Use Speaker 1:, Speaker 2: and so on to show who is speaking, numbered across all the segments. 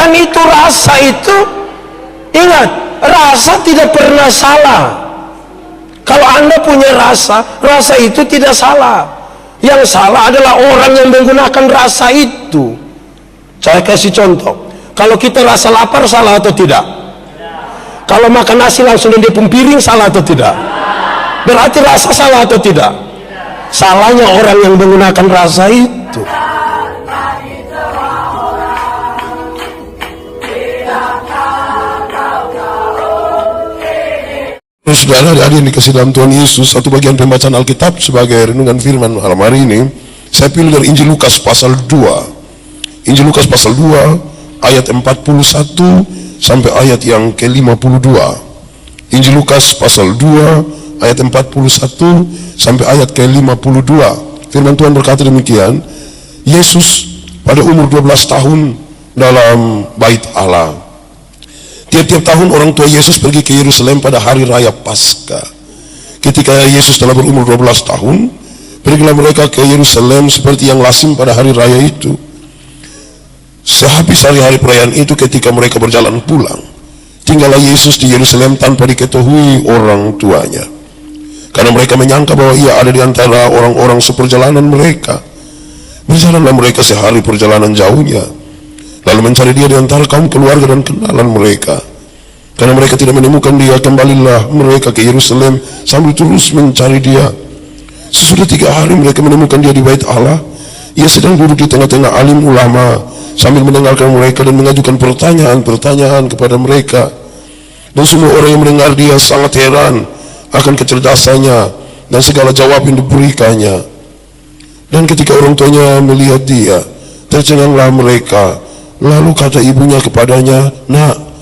Speaker 1: Dan itu rasa itu, ingat, rasa tidak pernah salah. Kalau Anda punya rasa, rasa itu tidak salah. Yang salah adalah orang yang menggunakan rasa itu. Saya kasih contoh. Kalau kita rasa lapar, salah atau tidak? Kalau makan nasi langsung di piring, salah atau tidak? Berarti rasa salah atau tidak? Salahnya orang yang menggunakan rasa itu.
Speaker 2: Saudara hadirin dikasih dalam Tuhan Yesus, satu bagian pembacaan Alkitab sebagai renungan firman malam hari ini saya pilih dari Injil Lukas pasal 2. Injil Lukas pasal 2 ayat 41 sampai ayat yang ke-52. Injil Lukas pasal 2 ayat 41 sampai ayat ke-52. Firman Tuhan berkata demikian, Yesus pada umur 12 tahun dalam bait Allah. Tiap-tiap tahun orang tua Yesus pergi ke Yerusalem pada hari raya Paskah. Ketika Yesus telah berumur 12 tahun, pergilah mereka ke Yerusalem seperti yang lazim pada hari raya itu. Sehabis hari-hari perayaan itu, ketika mereka berjalan pulang, tinggallah Yesus di Yerusalem tanpa diketahui orang tuanya. Karena mereka menyangka bahwa ia ada di antara orang-orang seperjalanan mereka. Berjalanlah mereka sehari perjalanan jauhnya, lalu mencari dia di antara kaum keluarga dan kenalan mereka. Karena mereka tidak menemukan dia, kembalilah mereka ke Yerusalem sambil terus mencari dia. Sesudah 3 hari mereka menemukan dia di bait Allah. Ia sedang duduk di tengah-tengah alim ulama sambil mendengarkan mereka dan mengajukan pertanyaan-pertanyaan kepada mereka. Dan semua orang yang mendengar dia sangat heran akan kecerdasannya dan segala jawab yang diberikannya. Dan ketika orang tuanya melihat dia, tercenganglah mereka. Lalu kata ibunya kepadanya, "Nak,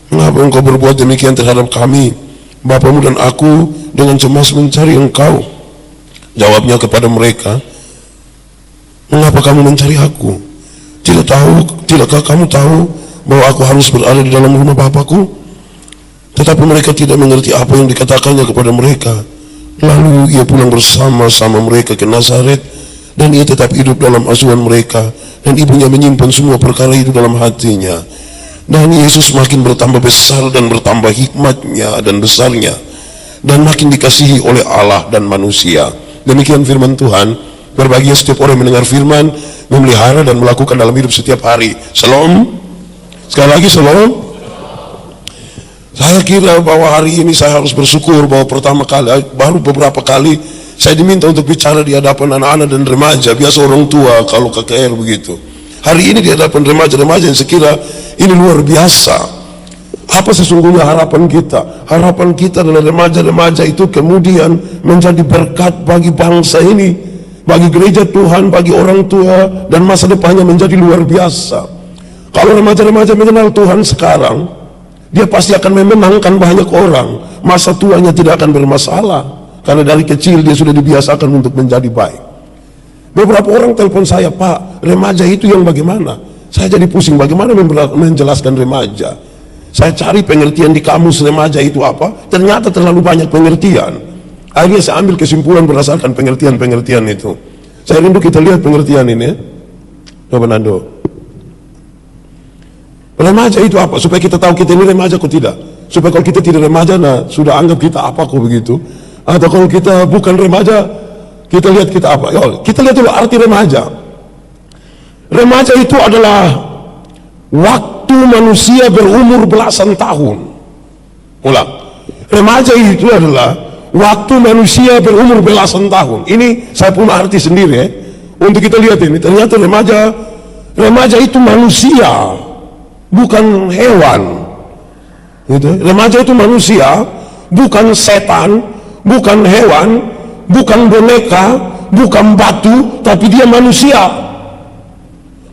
Speaker 2: mengapa engkau berbuat demikian terhadap kami? Bapamu dan aku dengan cemas mencari engkau." Jawabnya kepada mereka, "Mengapa kamu mencari aku? Tidakkah kamu tahu bahwa aku harus berada di dalam rumah Bapakku?" Tetapi mereka tidak mengerti apa yang dikatakannya kepada mereka. Lalu ia pulang bersama-sama mereka ke Nazaret, dan ia tetap hidup dalam asuhan mereka, dan ibunya menyimpan semua perkara itu dalam hatinya. Dan Yesus makin bertambah besar dan bertambah hikmatnya dan besarnya, dan makin dikasihi oleh Allah dan manusia. Demikian firman Tuhan. Berbahagia setiap orang yang mendengar firman, memelihara dan melakukan dalam hidup setiap hari. Shalom. Sekali lagi shalom. Saya kira bahwa hari ini saya harus bersyukur bahwa baru beberapa kali saya diminta untuk bicara di hadapan anak-anak dan remaja. Biasa orang tua kalau KKR begitu. Hari ini di hadapan remaja-remaja yang sekira ini luar biasa. Apa sesungguhnya harapan kita? Harapan kita adalah remaja-remaja itu kemudian menjadi berkat bagi bangsa ini, bagi gereja Tuhan, bagi orang tua, dan masa depannya menjadi luar biasa. Kalau remaja-remaja mengenal Tuhan sekarang, dia pasti akan memenangkan banyak orang. Masa tuanya tidak akan bermasalah, karena dari kecil dia sudah dibiasakan untuk menjadi baik. Beberapa orang telepon saya, "Pak, remaja itu yang bagaimana?" Saya jadi pusing, bagaimana menjelaskan remaja. Saya cari pengertian di kamus remaja itu apa, ternyata terlalu banyak pengertian. Akhirnya saya ambil kesimpulan berdasarkan pengertian-pengertian itu. Saya rindu kita lihat pengertian ini. Coba Nando. Remaja itu apa? Supaya kita tahu kita ini remaja atau tidak. Supaya kalau kita tidak remaja, nah sudah anggap kita apa kok begitu. Atau kalau kita bukan remaja, kita lihat kita apa. Kita lihat dulu arti remaja. Remaja itu adalah waktu manusia berumur belasan tahun. Ulang. Remaja itu adalah waktu manusia berumur belasan tahun. Ini saya punya arti sendiri ya. Untuk kita lihat ini, ternyata remaja itu manusia, bukan hewan. Gitu. Remaja itu manusia, bukan setan, bukan hewan, bukan boneka, bukan batu, tapi dia manusia.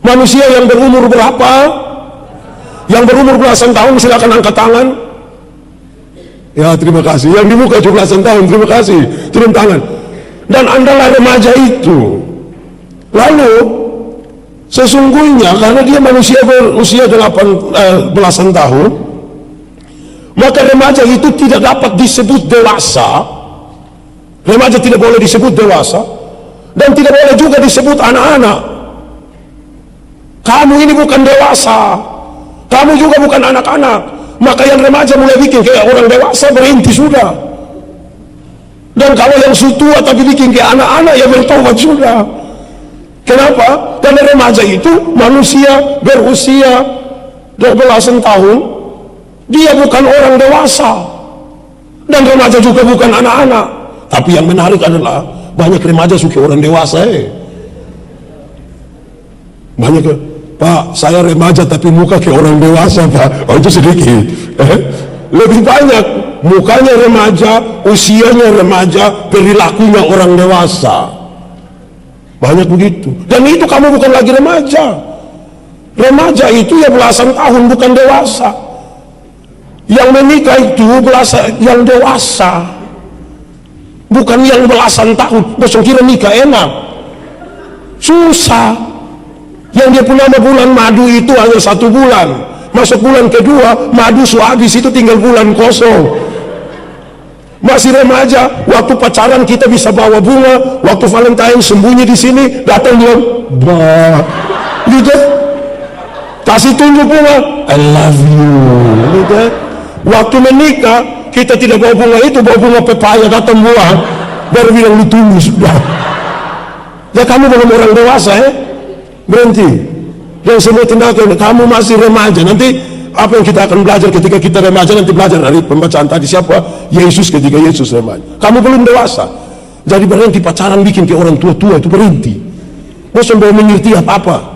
Speaker 2: Manusia yang berumur berapa? Yang berumur belasan tahun, silakan angkat tangan. Ya, terima kasih. Yang di muka 17 tahun, terima kasih. Turun tangan. Dan Andalah remaja itu. Lalu sesungguhnya karena dia manusia berusia 18 tahun, maka remaja itu tidak dapat disebut dewasa. Remaja tidak boleh disebut dewasa, dan tidak boleh juga disebut anak-anak. Kamu ini bukan dewasa,
Speaker 1: Kamu juga bukan anak-anak. Maka yang remaja mulai bikin kayak orang dewasa, berhenti sudah. Dan kalau yang tua tapi bikin kayak anak-anak, ya bertobat sudah. Kenapa? Karena remaja itu manusia berusia 12 tahun, dia bukan orang dewasa. Dan remaja juga bukan anak-anak. Tapi yang menarik adalah banyak remaja suka orang dewasa. Banyak, Pak, saya remaja tapi muka kayak orang dewasa, Pak. Oh, itu sedikit. Lebih banyak mukanya remaja, usianya remaja, perilakunya orang dewasa. Banyak begitu. Dan itu kamu bukan lagi remaja. Remaja itu ya belasan tahun, bukan dewasa. Yang menikah itu yang dewasa, bukan yang belasan tahun. Bosong kira nikah enak, susah. Yang dia punya bulan madu itu hanya 1 bulan. Masuk bulan kedua, madu sudah habis, itu tinggal bulan kosong. Masih remaja, waktu pacaran kita bisa bawa bunga, waktu Valentine sembunyi di sini, datang dia, gitu, kasih tunjuk bunga, I love you, gitu. Waktu menikah, kita tidak bawa bunga itu, bawa bunga pepaya, datang buah, baru bilang lu tunggu sudah. Ya kamu belum orang dewasa, berhenti. Dan semua tindakan, kamu masih remaja. Nanti apa yang kita akan belajar ketika kita remaja, nanti belajar dari pembacaan tadi, siapa Yesus ketika Yesus remaja. Kamu belum dewasa, jadi berhenti pacaran bikin ke orang tua-tua, itu berhenti. Bosan mau mengerti apa-apa.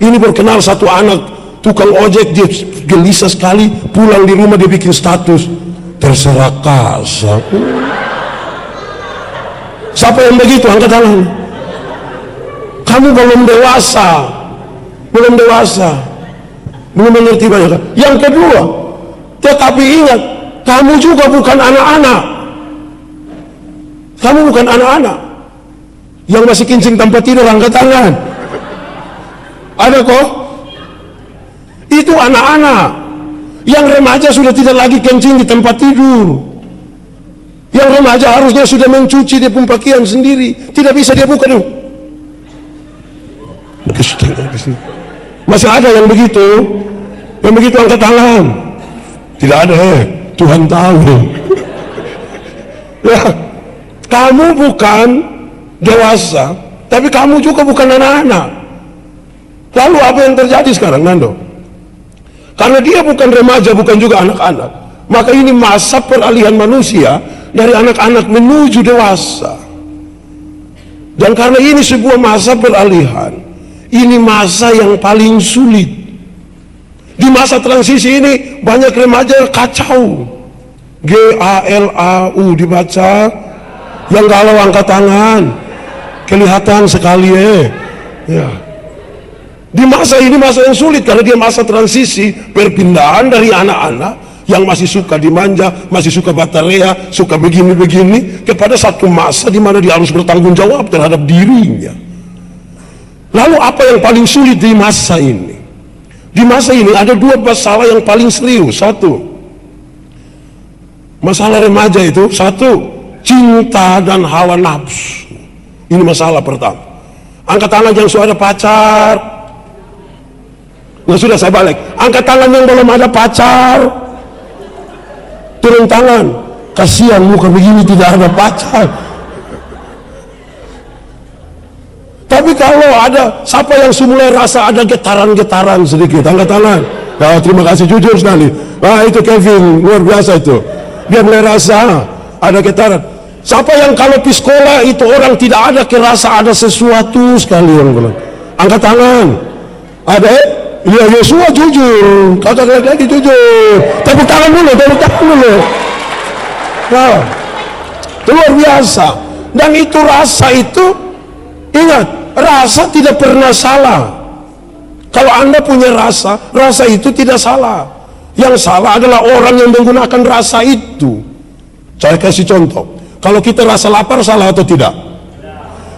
Speaker 1: Ini berkenal satu anak tukang ojek, dia gelisah sekali, pulang di rumah dia bikin status, terserah kasar. Siapa yang begitu? Angkat tangan. Kamu belum dewasa, belum dewasa, belum mengerti banyak. Yang kedua, tetapi ingat, kamu juga bukan anak-anak. Kamu bukan anak-anak. Yang masih kencing tempat tidur, angkat tangan. Ada kok? Itu anak-anak. Yang remaja sudah tidak lagi kencing di tempat tidur. Yang remaja harusnya sudah mencuci dia pun pakaian sendiri. Tidak bisa dia buka dulu. Masih ada yang begitu? Yang begitu angkat tangan. Tidak ada, Tuhan tahu. Ya, kamu bukan dewasa, tapi kamu juga bukan anak-anak. Lalu apa yang terjadi sekarang, Nando? Karena dia bukan remaja, bukan juga anak-anak, maka ini masa peralihan manusia dari anak-anak menuju dewasa. Dan karena ini sebuah masa peralihan, ini masa yang paling sulit. Di masa transisi ini banyak remaja kacau. GALAU dibaca. Yang galau angkat tangan. Kelihatan sekali ya. Di masa ini masa yang sulit karena dia masa transisi, perpindahan dari anak-anak yang masih suka dimanja, masih suka bataria, suka begini-begini, kepada satu masa di mana dia harus bertanggung jawab terhadap dirinya. Lalu apa yang paling sulit di masa ini? Di masa ini ada 2 masalah yang paling serius. 1, masalah remaja itu, 1, cinta dan hawa nafsu. Ini masalah pertama. Angkat tangan yang sudah ada pacar. Nah, sudah saya balik. Angkat tangan yang belum ada pacar. Turun tangan. Kasihan muka begini tidak ada pacar. Tapi kalau ada, siapa yang mulai rasa ada getaran-getaran sedikit, angkat tangan. Nah, terima kasih, jujur sekali. Wah, itu Kevin, luar biasa itu. Dia mulai rasa ada getaran. Siapa yang kalau di sekolah itu orang tidak ada kerasa ada sesuatu sekali yang bilang. Angkat tangan. Ada? Ya, Yosua jujur. Kakak lagi jujur. Tepuk tangan dulu, tepuk tangan dulu. Nah, itu luar biasa. Dan itu rasa itu, ingat, rasa tidak pernah salah. Kalau Anda punya rasa, rasa itu tidak salah. Yang salah adalah orang yang menggunakan rasa itu. Saya kasih contoh. Kalau kita rasa lapar, salah atau tidak?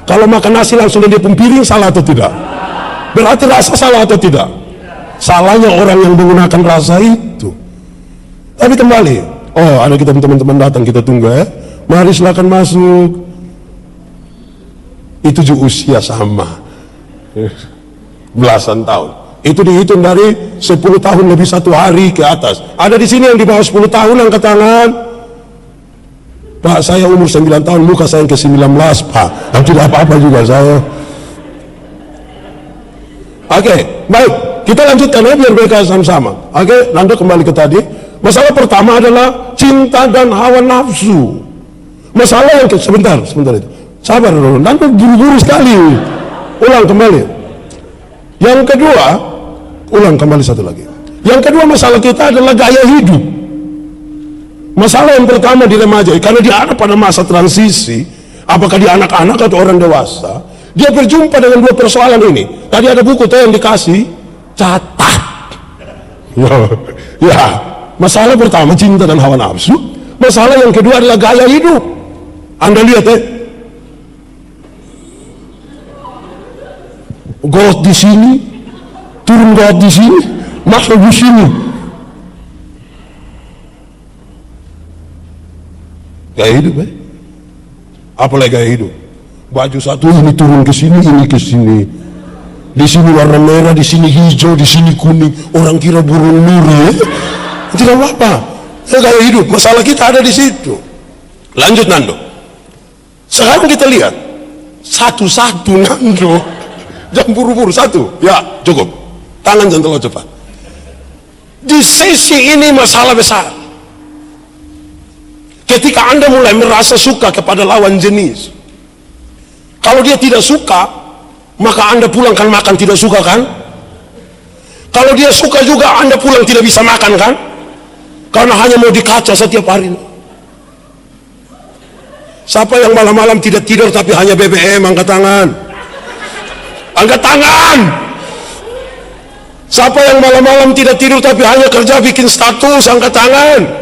Speaker 1: Kalau makan nasi langsung di piring, salah atau tidak? Berarti rasa salah atau tidak? Salahnya orang yang menggunakan rasa itu. Tapi kembali, oh ada kita teman-teman datang, kita tunggu ya. Mari silakan masuk. Itu juga usia sama, belasan tahun.
Speaker 2: Itu dihitung dari 10 tahun lebih 1 hari ke atas. Ada di sini yang di bawah 10 tahun, angkat tangan. Pak, saya umur 9 tahun, muka saya yang ke 19, Pak. Tidak apa-apa juga saya. Oke, baik. Kita lanjutkan ya, biar mereka sama-sama. Oke, Nando kembali ke tadi. Masalah pertama adalah cinta dan hawa nafsu. Masalah yang sebentar itu. Sabar dulu, Nando buru-buru sekali. Ulang kembali. Yang kedua, ulang kembali satu lagi. Yang kedua, masalah kita adalah gaya hidup. Masalah yang pertama di remaja, karena dia ada pada masa transisi, apakah dia anak-anak atau orang dewasa, dia berjumpa dengan dua persoalan ini. Tadi ada buku tuh yang dikasih, catat. Ya, masalah pertama cinta dan hawa nafsu. Masalah yang kedua adalah gaya hidup. Anda lihat ya, God di sini, turun God di sini, masuk di sini. Gaya hidup ya. Apalagi gaya hidup. Baju satu ini turun ke sini, ini ke sini. Di sini warna merah, di sini hijau, di sini kuning. Orang kira burung nuri ya. Tidak apa-apa. Ya, gaya hidup. Masalah kita ada di situ. Lanjut Nando. Sekarang kita lihat satu-satu Nando. Jangan buru-buru, satu. Ya, cukup. Tangan jangan terlalu cepat. Di sesi ini masalah besar. Ketika Anda mulai merasa suka kepada lawan jenis, kalau dia tidak suka, maka Anda pulang kan makan tidak suka kan? Kalau dia suka juga, Anda pulang tidak bisa makan kan? Karena hanya mau dikaca setiap hari. Siapa yang malam-malam tidak tidur tapi hanya BBM, angkat tangan. Angkat tangan. Siapa yang malam-malam tidak tidur tapi hanya kerja bikin status, angkat tangan.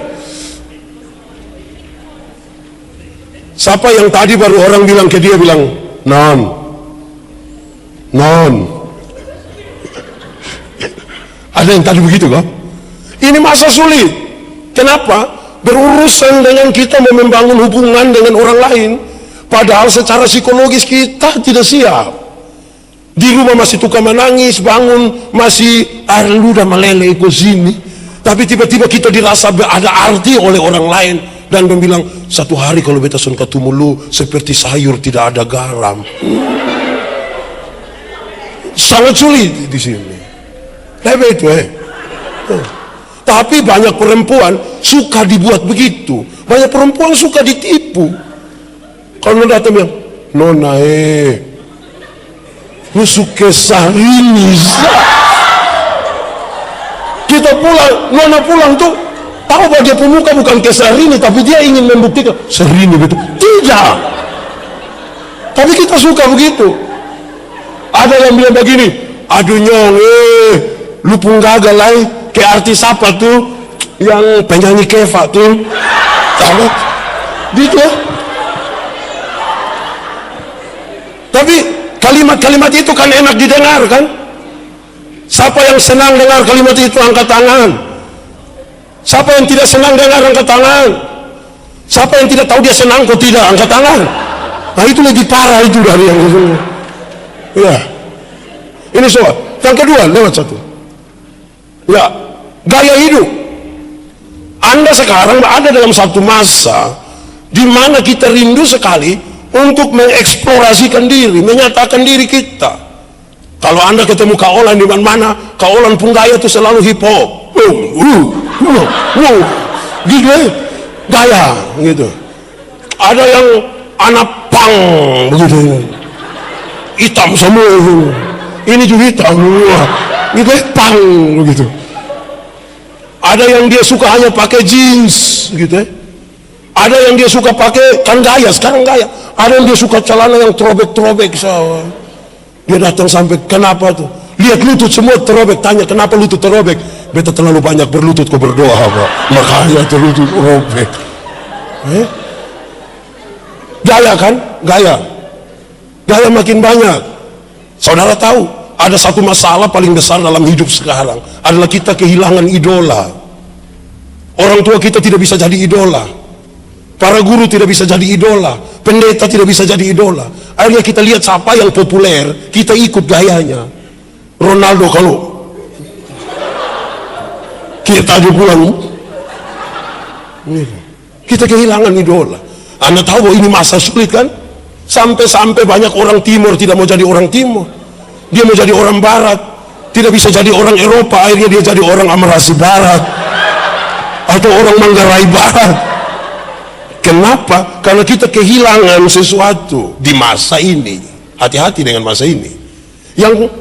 Speaker 2: Siapa yang tadi baru orang bilang ke dia bilang non. Ada yang tadi begitu kok. Ini masa sulit. Kenapa? Berurusan dengan kita mau membangun hubungan dengan orang lain, padahal secara psikologis kita tidak siap. Di rumah masih tukang menangis, bangun masih lu udah meleleh ke sini. Tapi tiba-tiba kita dirasa ada arti oleh orang lain. Dan dia bilang, satu hari kalau beta sun ketemu lu seperti sayur tidak ada garam. Sangat sulit di sini. Tapi itu Tapi banyak perempuan suka dibuat begitu. Banyak perempuan suka ditipu. Kalau datang bilang, Nona lu suka Sarini. Kita pulang, Nona pulang tuh tahu bahwa dia pemuka bukan ke Sarini, tapi dia ingin membuktikan Sarini betul. Tidak. Tapi kita suka begitu. Ada yang bilang begini, aduh nyong, lu pun gagal lah. Kayak artis apa tuh yang penyanyi Keva tuh, tahu? Gitu. Tapi kalimat-kalimat itu kan enak didengar kan? Siapa yang senang dengar kalimat itu angkat tangan. Siapa yang tidak senang dengar angkat tangan. Siapa yang tidak tahu dia senang kok tidak angkat tangan. Nah itu lebih parah itu dari yang itu. Ya. Ini soal. Yang kedua lewat satu. Ya, gaya hidup. Anda sekarang ada dalam satu masa di mana kita rindu sekali untuk mengeksplorasikan diri, menyatakan diri kita. Kalau Anda ketemu kaolan di mana-mana, kaolan pun gaya itu selalu hip hop. Gitu ya, gaya gitu. Ada yang anak pang begitu, hitam semua. Ini juga hitam, gitu ya, pang begitu. Ada yang dia suka hanya pakai jeans gitu ya. Ada yang dia suka pakai, kan gaya, sekarang gaya. Ada yang dia suka celana yang terobek-terobek. Dia datang sampai, kenapa tuh? Lihat lutut semua terobek, tanya kenapa lutut terobek? Beta terlalu banyak berlutut kau berdoa Pak, makanya terlutut robek. Gaya kan? Gaya makin banyak. Saudara tahu, ada satu masalah paling besar dalam hidup sekarang adalah kita kehilangan idola. Orang tua kita tidak bisa jadi idola. Para guru tidak bisa jadi idola. Pendeta tidak bisa jadi idola. Akhirnya kita lihat siapa yang populer, kita ikut gayanya. Ronaldo kalau kita aja pulang. Kita kehilangan idola. Anda tahu bahwa ini masa sulit kan? Sampai-sampai banyak orang timur tidak mau jadi orang timur, dia mau jadi orang barat. Tidak bisa jadi orang Eropa, akhirnya dia jadi orang Amerasi Barat atau orang Manggarai Barat. Kenapa? Karena kita kehilangan sesuatu di masa ini. Hati-hati dengan masa ini. Yang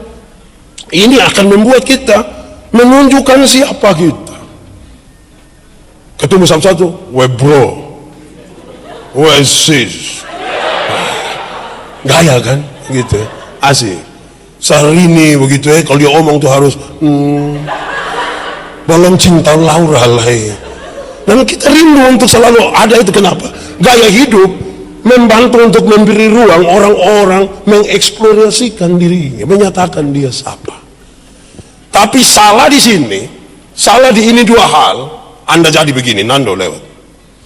Speaker 2: ini akan membuat kita menunjukkan siapa kita. Ketemu satu-satu, we bro, we sis, gaya kan, gitu, asik. Sehari ini begitu kalau dia omong tuh harus belum cinta Laura lah. Dan kita rindu untuk selalu ada itu. Kenapa? Gaya hidup membantu untuk memberi ruang orang-orang mengeksplorasikan dirinya, menyatakan dia siapa. Tapi salah di sini, salah di ini dua hal. Anda jadi begini, Nando lewat.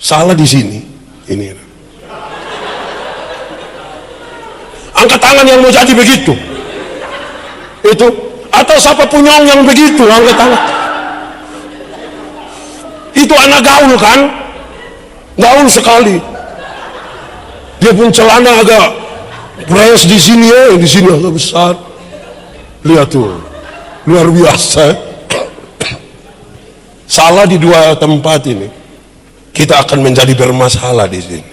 Speaker 2: Salah di sini, ini. Angkat tangan yang mau jadi begitu. Itu, atau siapa punyong yang begitu, angkat tangan. Itu anak gaul kan? Gaul sekali. Dia pun celana agak beres di sini ya, di sini agak besar. Lihat tuh, luar biasa. Salah di dua tempat ini, kita akan menjadi bermasalah di sini.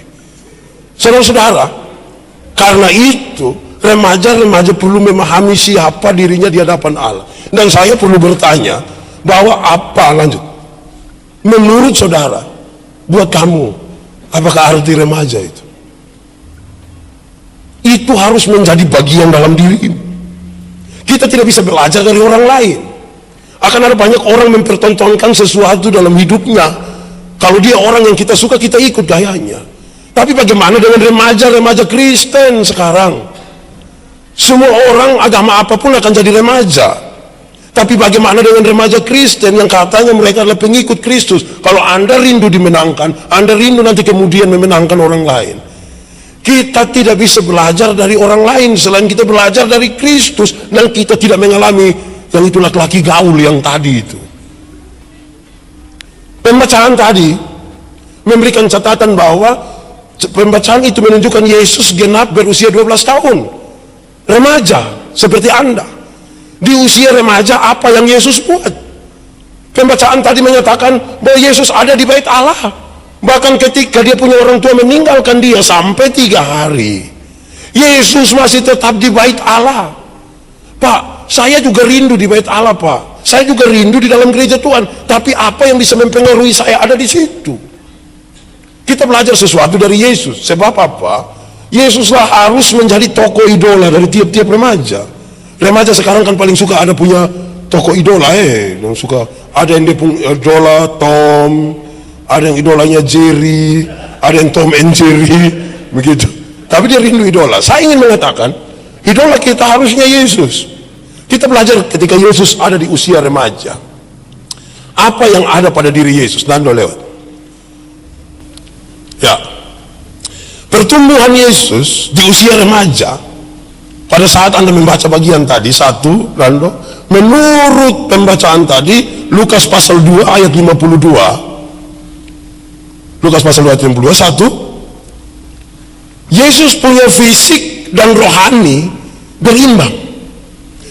Speaker 2: Saudara-saudara, karena itu remaja-remaja perlu memahami siapa dirinya di hadapan Allah. Dan saya perlu bertanya bahwa apa lanjut? Menurut saudara, buat kamu, apakah arti remaja itu? Itu harus menjadi bagian dalam diri. Kita tidak bisa belajar dari orang lain. Akan ada banyak orang mempertontonkan sesuatu dalam hidupnya. Kalau dia orang yang kita suka, kita ikut gayanya. Tapi bagaimana dengan remaja-remaja Kristen sekarang? Semua orang agama apapun akan jadi remaja. Tapi bagaimana dengan remaja Kristen yang katanya mereka adalah pengikut Kristus? Kalau Anda rindu dimenangkan, Anda rindu nanti kemudian memenangkan orang lain. Kita tidak bisa belajar dari orang lain selain kita belajar dari Kristus, dan kita tidak mengalami yang itu laki-laki gaul yang tadi itu. Pembacaan tadi memberikan catatan bahwa pembacaan itu menunjukkan Yesus genap berusia 12 tahun. Remaja seperti Anda. Di usia remaja apa yang Yesus buat? Pembacaan tadi menyatakan bahwa Yesus ada di bait Allah. Bahkan ketika dia punya orang tua meninggalkan dia sampai 3 hari, Yesus masih tetap di bait Allah. Pak, saya juga rindu di bait Allah, Pak. Saya juga rindu di dalam gereja Tuhan. Tapi apa yang bisa mempengaruhi saya ada di situ. Kita belajar sesuatu dari Yesus. Sebab apa? Yesuslah harus menjadi tokoh idola dari tiap-tiap remaja. Remaja sekarang kan paling suka ada punya tokoh idola. Yang suka ada yang dia punya idola Tom, ada yang idolanya Jerry, ada yang Tom and Jerry, begitu. Tapi dia rindu idola. Saya ingin mengatakan, idola kita harusnya Yesus. Kita belajar ketika Yesus ada di usia remaja. Apa yang ada pada diri Yesus? Nando lewat. Ya. Pertumbuhan Yesus di usia remaja, pada saat Anda membaca bagian tadi, 1, Nando, menurut pembacaan tadi, Lukas pasal 2 ayat 52. Lukas pasal 2 ayat 52, 1. Yesus punya fisik dan rohani berimbang.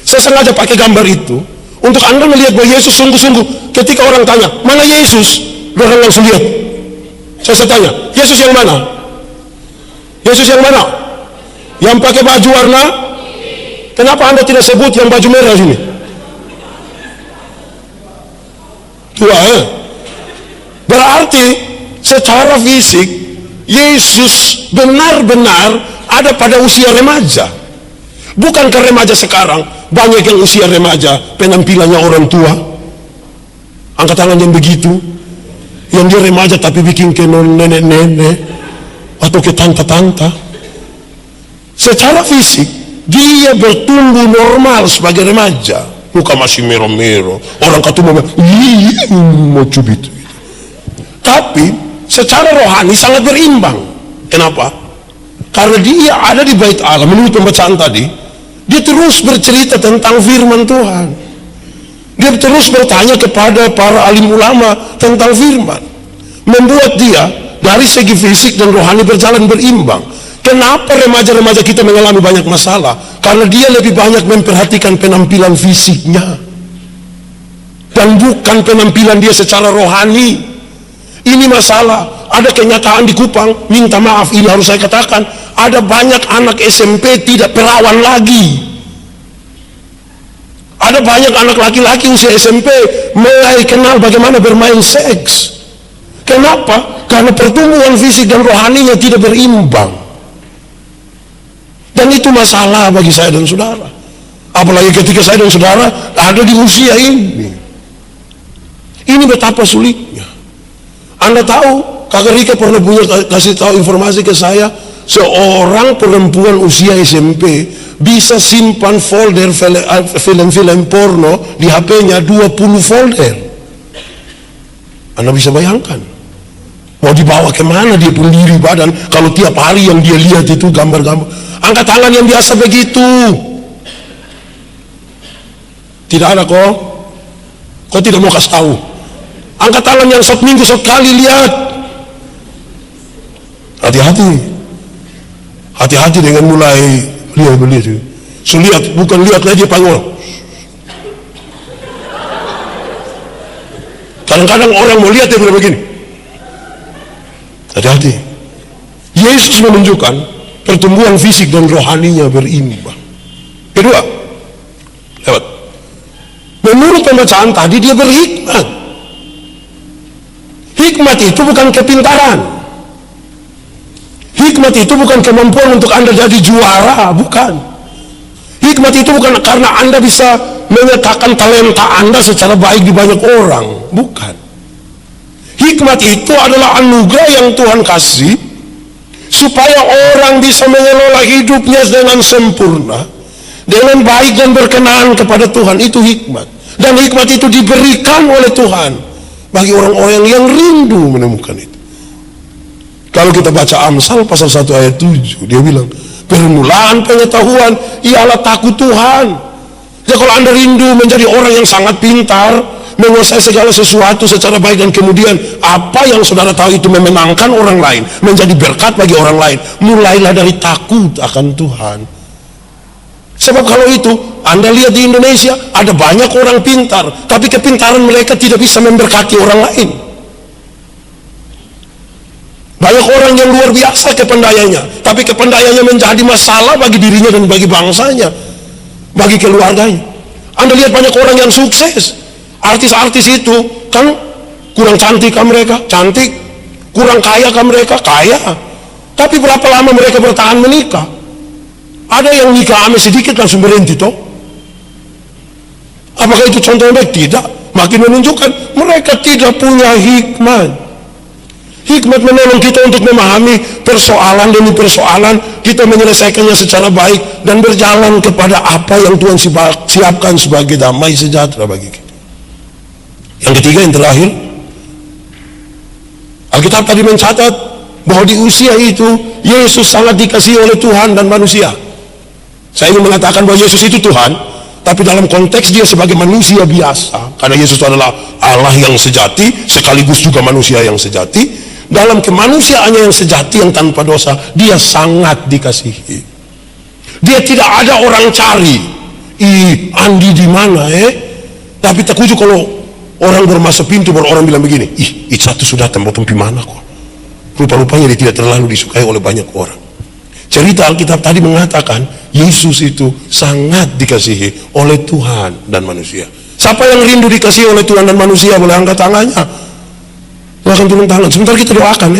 Speaker 2: Saya sengaja pakai gambar itu untuk Anda melihat bahwa Yesus sungguh-sungguh. Ketika orang tanya, mana Yesus? Orang langsung lihat. Saya tanya, Yesus yang mana? Yesus yang mana? Yang pakai baju warna? Kenapa Anda tidak sebut yang baju merah sini? Tua, Berarti secara fisik Yesus benar-benar ada pada usia remaja. Bukankah remaja sekarang banyak yang usia remaja penampilannya orang tua? Angkat tangan yang begitu. Yang dia remaja tapi bikin ke nenek-nenek atau ke tante-tante. Secara fisik dia bertumbuh normal sebagai remaja. Muka masih merah-merah. Orang ketemu mau cubit. Tapi secara rohani sangat berimbang. Kenapa? Karena dia ada di bait Allah. Menurut pembacaan tadi, dia terus bercerita tentang firman Tuhan. Dia terus bertanya kepada para alim ulama tentang firman, membuat dia dari segi fisik dan rohani berjalan berimbang. Kenapa remaja-remaja kita mengalami banyak masalah? Karena dia lebih banyak memperhatikan penampilan fisiknya dan bukan penampilan dia secara rohani. Ini masalah. Ada kenyataan di Kupang, minta maaf ini harus saya katakan, ada banyak anak SMP tidak perawan lagi. Ada banyak anak laki-laki usia SMP mulai kenal bagaimana bermain seks. Kenapa? Karena pertumbuhan fisik dan rohaninya tidak berimbang. Dan itu masalah bagi saya dan saudara. Apalagi ketika saya dan saudara ada di usia ini. Ini betapa sulitnya. Anda tahu, Kakak Rika pernah punya kasih tahu informasi ke saya, seorang perempuan usia SMP bisa simpan folder film-film porno di HP-nya 20 folder. Anda bisa bayangkan, mau dibawa kemana dia pun diri badan kalau tiap hari yang dia lihat itu gambar-gambar. Angkat tangan yang biasa begitu. Tidak ada kok. Kok tidak mau kasih tahu? Angkat tangan yang satu minggu sekali lihat. Hati-hati. Hati-hati dengan mulai lihat. So lihat, bukan lihat lagi panggil. Kadang-kadang orang mau lihat dia begini. Hati-hati. Yesus menunjukkan pertumbuhan fisik dan rohaninya berimbang. Kedua, lewat. Menurut pembacaan tadi dia berhikmat. Hikmat itu bukan kepintaran. Hikmat itu bukan kemampuan untuk Anda jadi juara, bukan. Hikmat itu bukan karena Anda bisa menyatakan talenta Anda secara baik di banyak orang, bukan. Hikmat itu adalah anugerah yang Tuhan kasih supaya orang bisa mengelola hidupnya dengan sempurna, dengan baik dan berkenan kepada Tuhan. Itu hikmat. Dan hikmat itu diberikan oleh Tuhan bagi orang-orang yang rindu menemukan itu. Kalau kita baca Amsal pasal 1 ayat 7, dia bilang, permulaan pengetahuan ialah takut Tuhan. Jadi kalau Anda rindu menjadi orang yang sangat pintar, menguasai segala sesuatu secara baik, dan kemudian apa yang saudara tahu itu memenangkan orang lain, menjadi berkat bagi orang lain, mulailah dari takut akan Tuhan. Sebab kalau itu, Anda lihat di Indonesia ada banyak orang pintar, tapi kepintaran mereka tidak bisa memberkati orang lain. Banyak orang yang luar biasa kepandaiannya, tapi kepandaiannya menjadi masalah bagi dirinya dan bagi bangsanya, bagi keluarganya. Anda lihat banyak orang yang sukses, artis-artis itu kan kurang cantik kan mereka, cantik, kurang kaya kan mereka, kaya. Tapi berapa lama mereka bertahan menikah? Ada yang nikah ame sedikit langsung berhenti toh. Apakah itu contoh yang baik? Tidak. Makin menunjukkan mereka tidak punya hikmat. Hikmat menolong kita untuk memahami persoalan demi persoalan, kita menyelesaikannya secara baik dan berjalan kepada apa yang Tuhan siapkan sebagai damai sejahtera bagi kita. Yang ketiga, yang terakhir, Alkitab tadi mencatat bahwa di usia itu Yesus sangat dikasihi oleh Tuhan dan manusia. Saya ingin mengatakan bahwa Yesus itu Tuhan, tapi dalam konteks dia sebagai manusia biasa, karena Yesus itu adalah Allah yang sejati sekaligus juga manusia yang sejati. Dalam kemanusiaannya yang sejati, yang tanpa dosa, dia sangat dikasihi. Dia tidak ada orang cari, Andi di mana Tapi terkujuk kalau orang bermasuk pintu, baru orang bilang begini, itu satu sudah tembok tempi mana kok. Rupa-rupanya dia tidak terlalu disukai oleh banyak orang. Cerita Alkitab tadi mengatakan Yesus itu sangat dikasihi oleh Tuhan dan manusia. Siapa yang rindu dikasihi oleh Tuhan dan manusia boleh angkat tangannya. Silahkan turun tangan. Sebentar kita doakan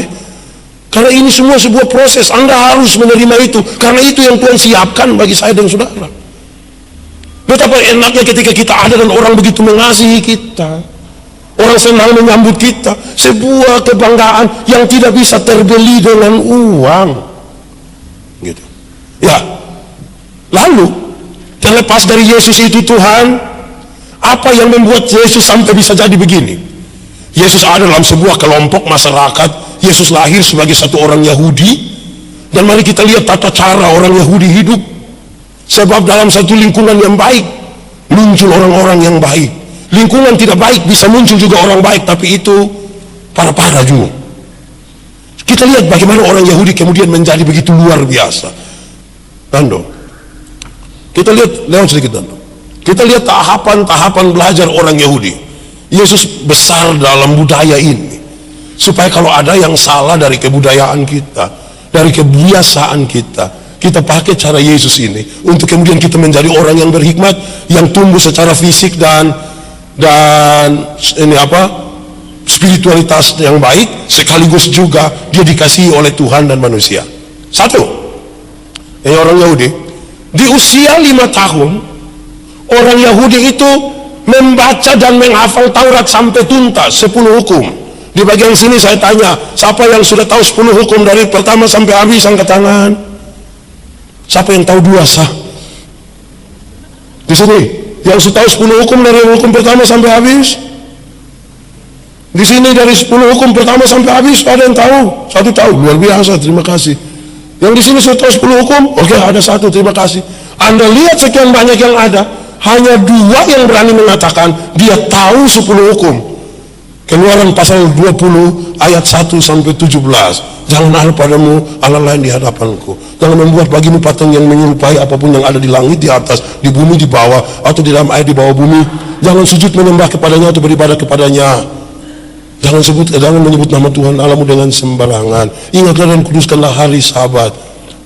Speaker 2: Karena ini semua sebuah proses. Anda harus menerima itu, karena itu yang Tuhan siapkan bagi saya dan saudara. Betapa enaknya ketika kita ada dan orang begitu mengasihi kita, orang senang menyambut kita. Sebuah kebanggaan yang tidak bisa terbeli dengan uang. Gitu. Ya. Lalu terlepas dari Yesus itu Tuhan, apa yang membuat Yesus sampai bisa jadi begini? Yesus ada dalam sebuah kelompok masyarakat. Yesus lahir sebagai satu orang Yahudi, dan mari kita lihat tata cara orang Yahudi hidup. Sebab dalam satu lingkungan yang baik muncul orang-orang yang baik. lingkungan tidak baik bisa muncul juga orang baik, tapi itu parah-parah juga. Kita lihat bagaimana orang Yahudi kemudian menjadi begitu luar biasa. Dando, kita lihat lewat sedikit Dando. Kita lihat tahapan-tahapan belajar orang Yahudi. Yesus besar dalam budaya ini, supaya kalau ada yang salah dari kebudayaan kita, dari kebiasaan kita pakai cara Yesus ini untuk kemudian kita menjadi orang yang berhikmat, yang tumbuh secara fisik dan ini spiritualitas yang baik, sekaligus juga dia dikasihi oleh Tuhan dan manusia. Satu, ini orang Yahudi di usia 5 tahun, orang Yahudi itu membaca dan menghafal Taurat sampai tuntas, 10 hukum. Di bagian sini saya tanya, siapa yang sudah tahu 10 hukum dari pertama sampai habis, angkat tangan. Siapa yang tahu 2 sah? Di sini, yang sudah tahu 10 hukum dari hukum pertama sampai habis? Di sini dari 10 hukum pertama sampai habis, ada yang tahu? 1 tahu, luar biasa, terima kasih. Yang di sini sudah tahu 10 hukum? Oke, ada 1, terima kasih. Anda lihat sekian banyak yang ada, hanya 2 yang berani mengatakan dia tahu 10 hukum. Keluaran pasal 20 ayat 1 sampai 17. Jangan ada padamu Allah lain di hadapanku. Jangan membuat bagimu patung yang menyerupai apapun yang ada di langit, di atas, di bumi, di bawah, atau di dalam air di bawah bumi. Jangan sujud menyembah kepadanya atau beribadah kepadanya. Jangan menyebut nama Tuhan Allahmu dengan sembarangan. Ingatlah dan kuduskanlah hari Sabat.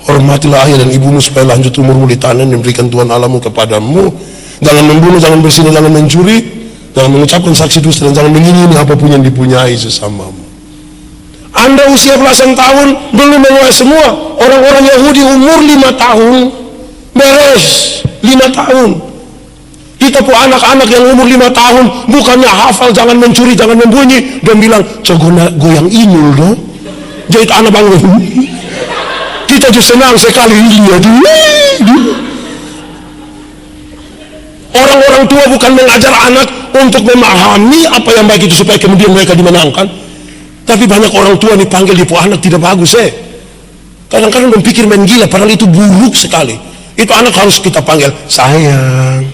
Speaker 2: Hormatilah ayah dan ibumu supaya lanjut umurmu di tanah yang diberikan Tuhan Allahmu kepadamu. Jangan membunuh, jangan bersinah, jangan mencuri, jangan mengucapkan saksi dusta, dan jangan mengingini apapun yang dipunyai sesamamu. Anda usia belasan tahun belum menguasai semua. Orang-orang Yahudi umur 5 tahun beres 5 tahun. Kita pun anak-anak yang umur 5 tahun bukannya hafal jangan mencuri, jangan membunyi, dan bilang cogona goyang inul dong. Jadi anak bangun. Kita juga senang sekali lihat. Orang-orang tua bukan mengajar anak untuk memahami apa yang baik itu supaya kemudian mereka dimenangkan. Tapi banyak orang tua dipanggil di anak tidak bagus kadang-kadang berpikir main gila, padahal itu buruk sekali. Itu anak harus kita panggil sayang.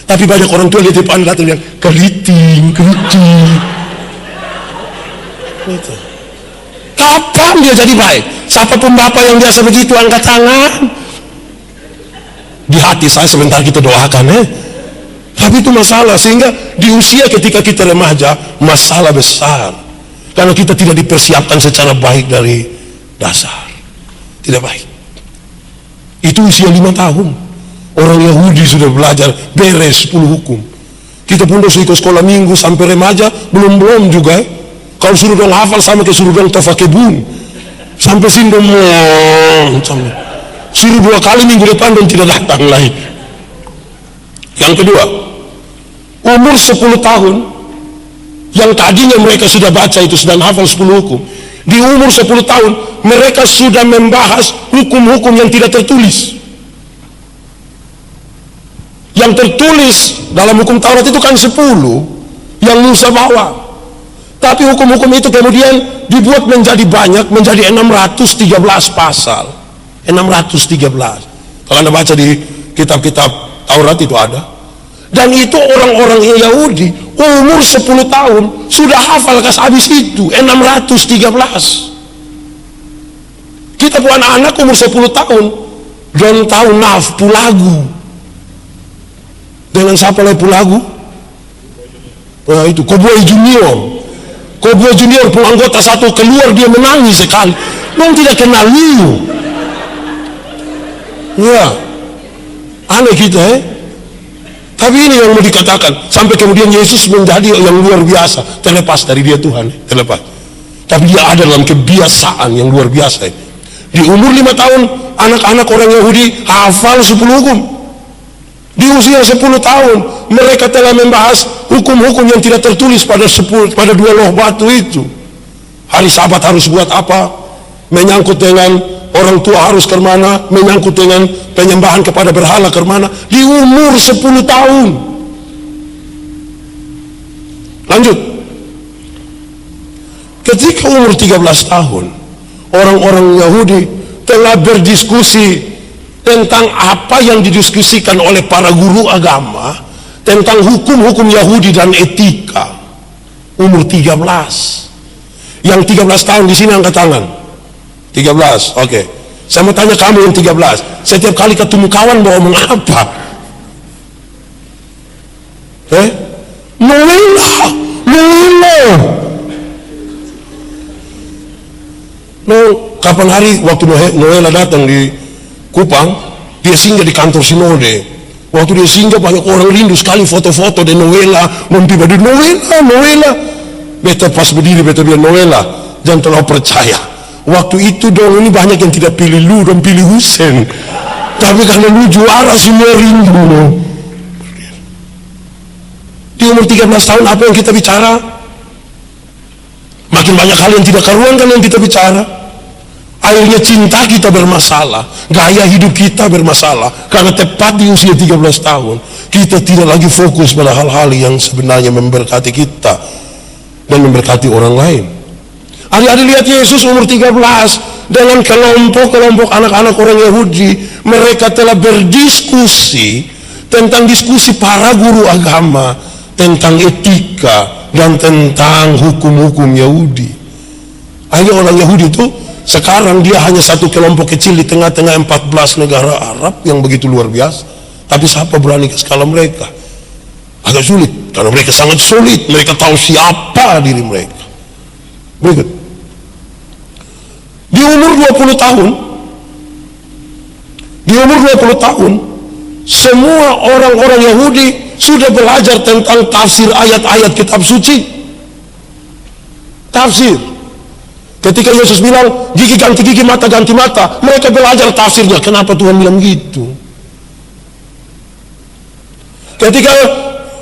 Speaker 2: Tapi banyak orang tua lihat di anak datang bilang keriting. Gitu. Kapan dia jadi baik? Siapapun bapak yang biasa begitu angkat tangan. Di hati saya sebentar kita doakan Tapi itu masalah, sehingga di usia ketika kita remaja masalah besar. Karena kita tidak dipersiapkan secara baik dari dasar. Tidak baik. Itu usia 5 tahun. Orang Yahudi sudah belajar beres 10 hukum. Kita pun harus ikut sekolah minggu sampai remaja, belum juga. Kalau suruh dong hafal sama kayak suruh dong tafakebun. Sampai sini dong suruh 2 kali minggu depan dan tidak datang lagi. Yang kedua, umur 10 tahun, yang tadinya mereka sudah baca itu sedang hafal 10 hukum, di umur 10 tahun mereka sudah membahas hukum-hukum yang tidak tertulis. Yang tertulis dalam hukum Taurat itu kan 10 yang Musa bawa, tapi hukum-hukum itu kemudian dibuat menjadi banyak, menjadi 613 pasal. 613. Kalau Anda baca di kitab-kitab Taurat itu ada. Dan itu orang-orang Yahudi umur 10 tahun sudah hafal habis itu 613. Kita pun anak-anak umur 10 tahun dan tahu nafpu lagu. Dengan siapa lagi lagu? Nah itu Cowboy Junior. Cowboy Junior pun anggota satu keluar dia menangis sekali. Memang tidak kenal lu. Ya, aneh kita Tapi ini yang mau dikatakan, sampai kemudian Yesus menjadi yang luar biasa, terlepas dari dia Tuhan, terlepas. Tapi dia ada dalam kebiasaan yang luar biasa. Di umur 5 tahun, anak-anak orang Yahudi hafal 10 hukum. Di usia 10 tahun, mereka telah membahas hukum-hukum yang tidak tertulis pada 2 loh batu itu. Hari Sabat harus buat apa? Menyangkut dengan orang tua harus ke mana, menyangkut dengan penyembahan kepada berhala ke mana, di umur 10 tahun. Lanjut. Ketika umur 13 tahun, orang-orang Yahudi telah berdiskusi tentang apa yang didiskusikan oleh para guru agama tentang hukum-hukum Yahudi dan etika. Umur 13. Yang 13 tahun di sini angkat tangan. 13, oke. Saya mau tanya kamu yang 13. Setiap kali ketemu kawan bawa mengapa? Novela. Kapan hari waktu Noela datang di Kupang, dia singgah di kantor sinode. Waktu dia singgah banyak orang rindu sekali foto-foto de Noela, tiba di Noela. Beta pas berdiri beta bilang Noela, jangan terlalu percaya. Waktu itu dong ini banyak yang tidak pilih lu dan pilih Hussein. Tapi karena lu juara semua rindu. Di umur 13 tahun apa yang kita bicara? Makin banyak hal yang tidak karuan kan yang kita bicara. Akhirnya cinta kita bermasalah, gaya hidup kita bermasalah. Karena tepat di usia 13 tahun kita tidak lagi fokus pada hal-hal yang sebenarnya memberkati kita dan memberkati orang lain. Adik-adik lihat Yesus umur 13 dengan kelompok anak-anak orang Yahudi. Mereka telah berdiskusi tentang diskusi para guru agama tentang etika dan tentang hukum-hukum Yahudi. Akhirnya orang Yahudi itu sekarang dia hanya satu kelompok kecil di tengah-tengah 14 negara Arab yang begitu luar biasa. Tapi siapa berani ke skala mereka? Agak sulit, karena mereka sangat sulit. Mereka tahu siapa diri mereka. Berikut. Di umur 20 tahun, semua orang-orang Yahudi sudah belajar tentang tafsir ayat-ayat kitab suci. Tafsir. Ketika Yesus bilang gigi ganti gigi, mata ganti mata, mereka belajar tafsirnya. Kenapa Tuhan bilang gitu? Ketika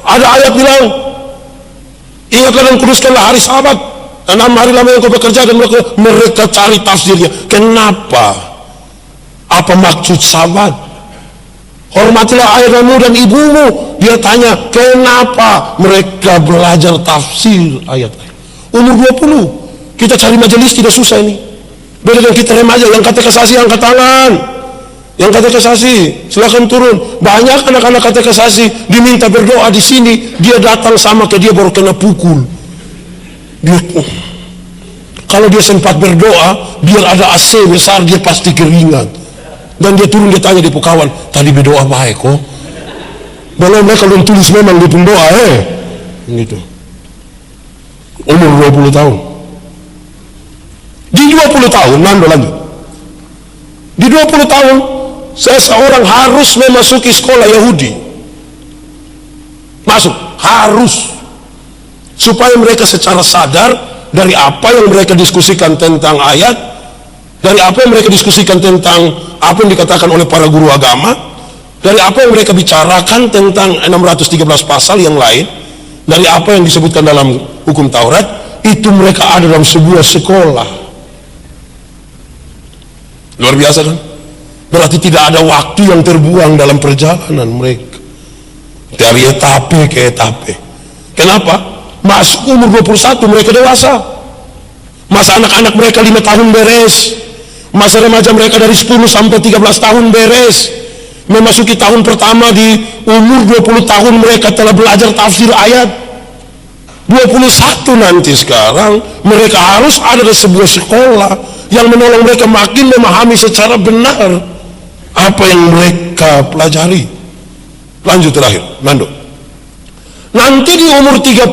Speaker 2: ada ayat bilang ingatlah dan kuduskanlah hari Sabat, 6 hari lama yang kau bekerja, dan mereka cari tafsirnya. Kenapa? Apa maksud Sabat? Hormatilah ayahmu dan ibumu. Dia tanya kenapa? Mereka belajar tafsir ayat-ayat. Umur 20 kita cari majelis tidak susah ini. Beda dengan kita remaja. Yang katekisasi angkat tangan. Yang katekisasi silakan turun. Banyak anak-anak katekisasi diminta berdoa di sini, dia datang sama ke dia baru kena pukul. Dia, kalau dia sempat berdoa, biar ada AC besar dia pasti keringat. Dan dia turun, dia tanya di kawan, tadi berdoa baik kok. Belum mereka belum tulis memang dia pun doa gitu. Umur 20 tahun. Di 20 tahun, Nando lanjut. Di 20 tahun, seseorang harus memasuki sekolah Yahudi. Masuk, harus. Supaya mereka secara sadar dari apa yang mereka diskusikan tentang ayat, dari apa yang mereka diskusikan tentang apa yang dikatakan oleh para guru agama, dari apa yang mereka bicarakan tentang 613 pasal yang lain, dari apa yang disebutkan dalam hukum Taurat, itu mereka ada dalam sebuah sekolah. Luar biasa kan? Berarti tidak ada waktu yang terbuang dalam perjalanan mereka dari etape ke etape. Kenapa? Masuk umur 21 mereka dewasa. Masa anak-anak mereka 5 tahun beres. Masa remaja mereka dari 10 sampai 13 tahun beres. Memasuki tahun pertama di umur 20 tahun mereka telah belajar tafsir ayat. 21 nanti sekarang mereka harus ada di sebuah sekolah yang menolong mereka makin memahami secara benar apa yang mereka pelajari. Lanjut terakhir, Nando. Nanti di umur 30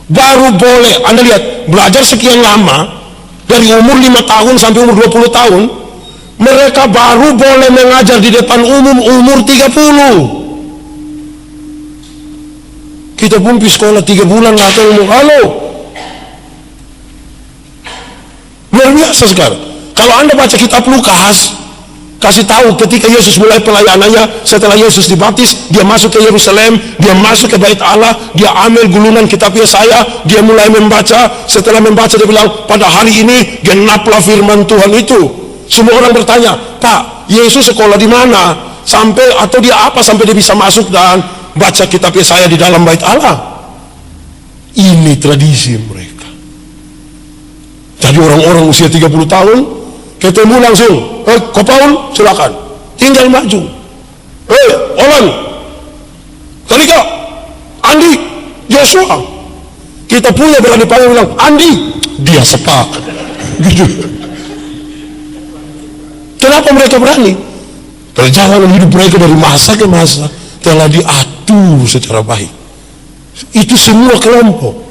Speaker 2: baru boleh, Anda lihat, belajar sekian lama dari umur 5 tahun sampai umur 20 tahun, mereka baru boleh mengajar di depan umum umur 30. Kita pun pergi sekolah 3 bulan nggak tahu ngomong halo. Luar biasa sekarang. Kalau Anda baca kitab Lukas, kasih tahu ketika Yesus mulai pelayanannya, setelah Yesus dibaptis, dia masuk ke Yerusalem, dia masuk ke Bait Allah, dia ambil gulungan kitab Yesaya, dia mulai membaca. Setelah membaca dia bilang, pada hari ini genaplah firman Tuhan itu. Semua orang bertanya, Pak, Yesus sekolah di mana? Sampai atau dia apa sampai dia bisa masuk dan baca kitab Yesaya di dalam Bait Allah? Ini tradisi mereka. Jadi orang-orang usia 30 tahun ketemu langsung, Ko Paul silakan, tinggal maju. Olan, Talika, Andi, Joshua. Kita punya berani panggil bilang, Andi, dia sepak. Gitu. Kenapa mereka berani? Perjalanan hidup mereka dari masa ke masa telah diatur secara baik. Itu semua kelompok.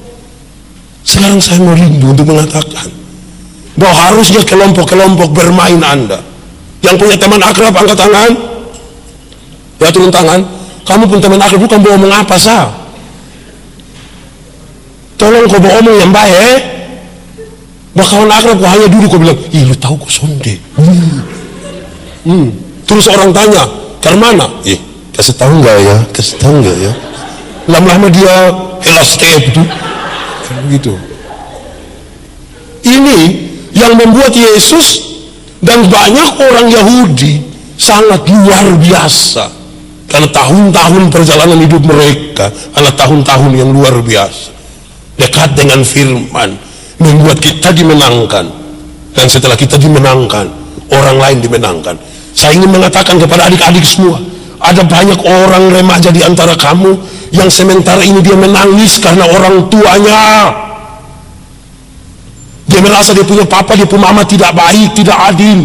Speaker 2: Sekarang saya mau rindu untuk mengatakan bahwa harusnya kelompok-kelompok bermain Anda. Yang punya teman akrab angkat tangan. Ya, turun tangan. Kamu pun teman akrab, bukan bawa omong apa sah. Tolong kau bawa omong yang baik. Bakalan akrab kau hanya duduk kau bilang, ih lu tahu kau sonde. Terus orang tanya, dari mana? Kasih tahu nggak ya? Kasih tahu nggak ya? Lama-lama dia helas step itu. Gitu. Ini yang membuat Yesus dan banyak orang Yahudi sangat luar biasa, karena tahun-tahun perjalanan hidup mereka adalah tahun-tahun yang luar biasa, dekat dengan firman, membuat kita dimenangkan, dan setelah kita dimenangkan orang lain dimenangkan. Saya ingin mengatakan kepada adik-adik semua, ada banyak orang remaja di antara kamu yang sementara ini dia menangis karena orang tuanya. Dia merasa dia punya papa, dia punya mama tidak baik, tidak adil.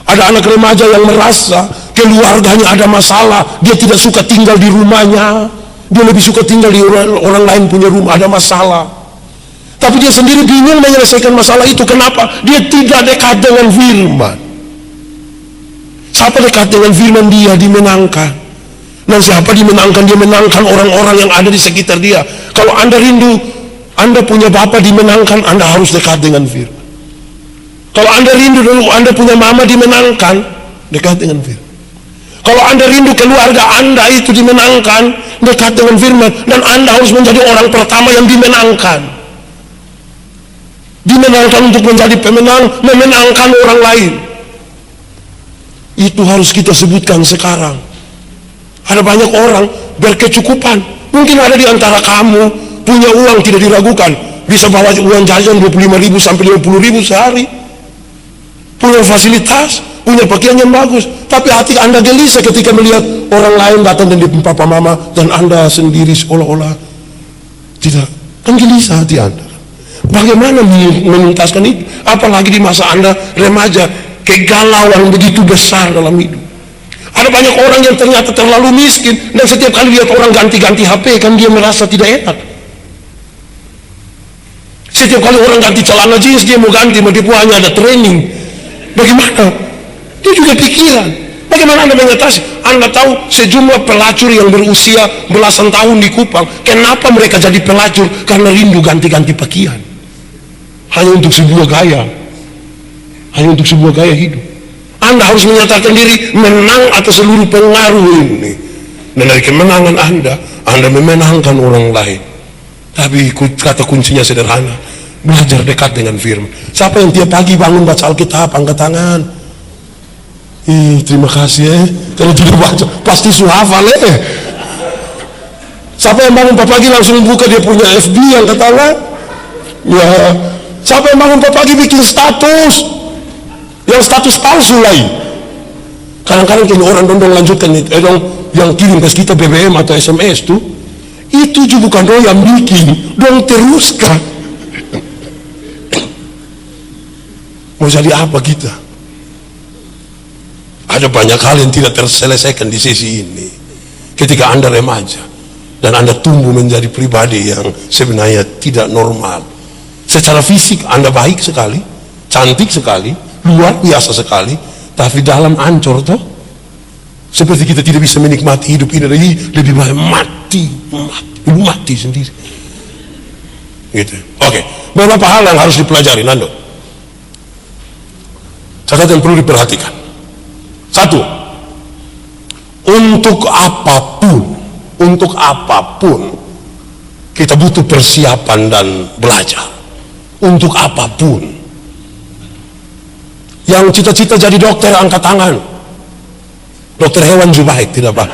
Speaker 2: Ada anak remaja yang merasa keluarganya ada masalah, dia tidak suka tinggal di rumahnya, dia lebih suka tinggal di orang lain punya rumah, ada masalah. Tapi dia sendiri bingung menyelesaikan masalah itu. Kenapa? Dia tidak dekat dengan firman. Siapa dekat dengan firman dia dimenangkan. Dan siapa dimenangkan? Dia menangkan orang-orang yang ada di sekitar dia. Kalau Anda rindu, Anda punya Bapa dimenangkan, Anda harus dekat dengan firman. Kalau Anda rindu dulu, Anda punya mama dimenangkan, dekat dengan firman. Kalau Anda rindu keluarga Anda itu dimenangkan, dekat dengan firman. Dan Anda harus menjadi orang pertama yang dimenangkan. Dimenangkan untuk menjadi pemenang, memenangkan orang lain. Itu harus kita sebutkan sekarang. Ada banyak orang berkecukupan. Mungkin ada di antara kamu punya uang tidak diragukan, bisa bawa uang jajan 25.000 sampai 50.000 sehari, punya fasilitas, punya pakaian yang bagus, tapi hati Anda gelisah ketika melihat orang lain datang dan di papa mama, dan Anda sendiri seolah-olah tidak. Kan gelisah hati Anda. Bagaimana menuntaskan itu? Apalagi di masa Anda remaja, kegalauan begitu besar dalam hidup. Ada banyak orang yang ternyata terlalu miskin, dan setiap kali lihat orang ganti-ganti HP, kan dia merasa tidak enak. Setiap kali orang ganti celana jeans, dia mau ganti, mau hanya ada training. Bagaimana? Dia juga pikiran. Bagaimana Anda mengatasi? Anda tahu sejumlah pelacur yang berusia belasan tahun di Kupang, kenapa mereka jadi pelacur? Karena rindu ganti-ganti pakaian. Hanya untuk sebuah gaya. Hanya untuk sebuah gaya hidup. Anda harus menyatakan diri menang atas seluruh pengaruh ini. Dan dari kemenangan Anda memenangkan orang lain. Tapi kata kuncinya sederhana, belajar dekat dengan firman. Siapa yang tiap pagi bangun baca Alkitab, angkat tangan. Terima kasih ya. Kalau tidak baca, pasti hafal ya. Siapa yang bangun pagi langsung buka dia punya FB, angkat tangan. Ya. Siapa yang bangun pagi bikin status, yang status palsu lain. Kadang-kadang orang dong lanjutkan yang kirim ke kita BBM atau SMS tuh. Itu juga bukan dong yang bikin, dong teruskan. Mau jadi apa kita? Ada banyak hal yang tidak terselesaikan di sisi ini. Ketika Anda remaja dan Anda tumbuh menjadi pribadi yang sebenarnya tidak normal. Secara fisik Anda baik sekali, cantik sekali, luar biasa sekali, tapi dalam ancur toh, seperti kita tidak bisa menikmati hidup ini lagi, lebih baik mati sendiri. Gitu. Oke, beberapa hal yang harus dipelajari, Nando. Catatan perlu diperhatikan. Satu, untuk apapun kita butuh persiapan dan belajar. Untuk apapun. Yang cita-cita jadi dokter angkat tangan. Dokter hewan juga baik, tidak apa.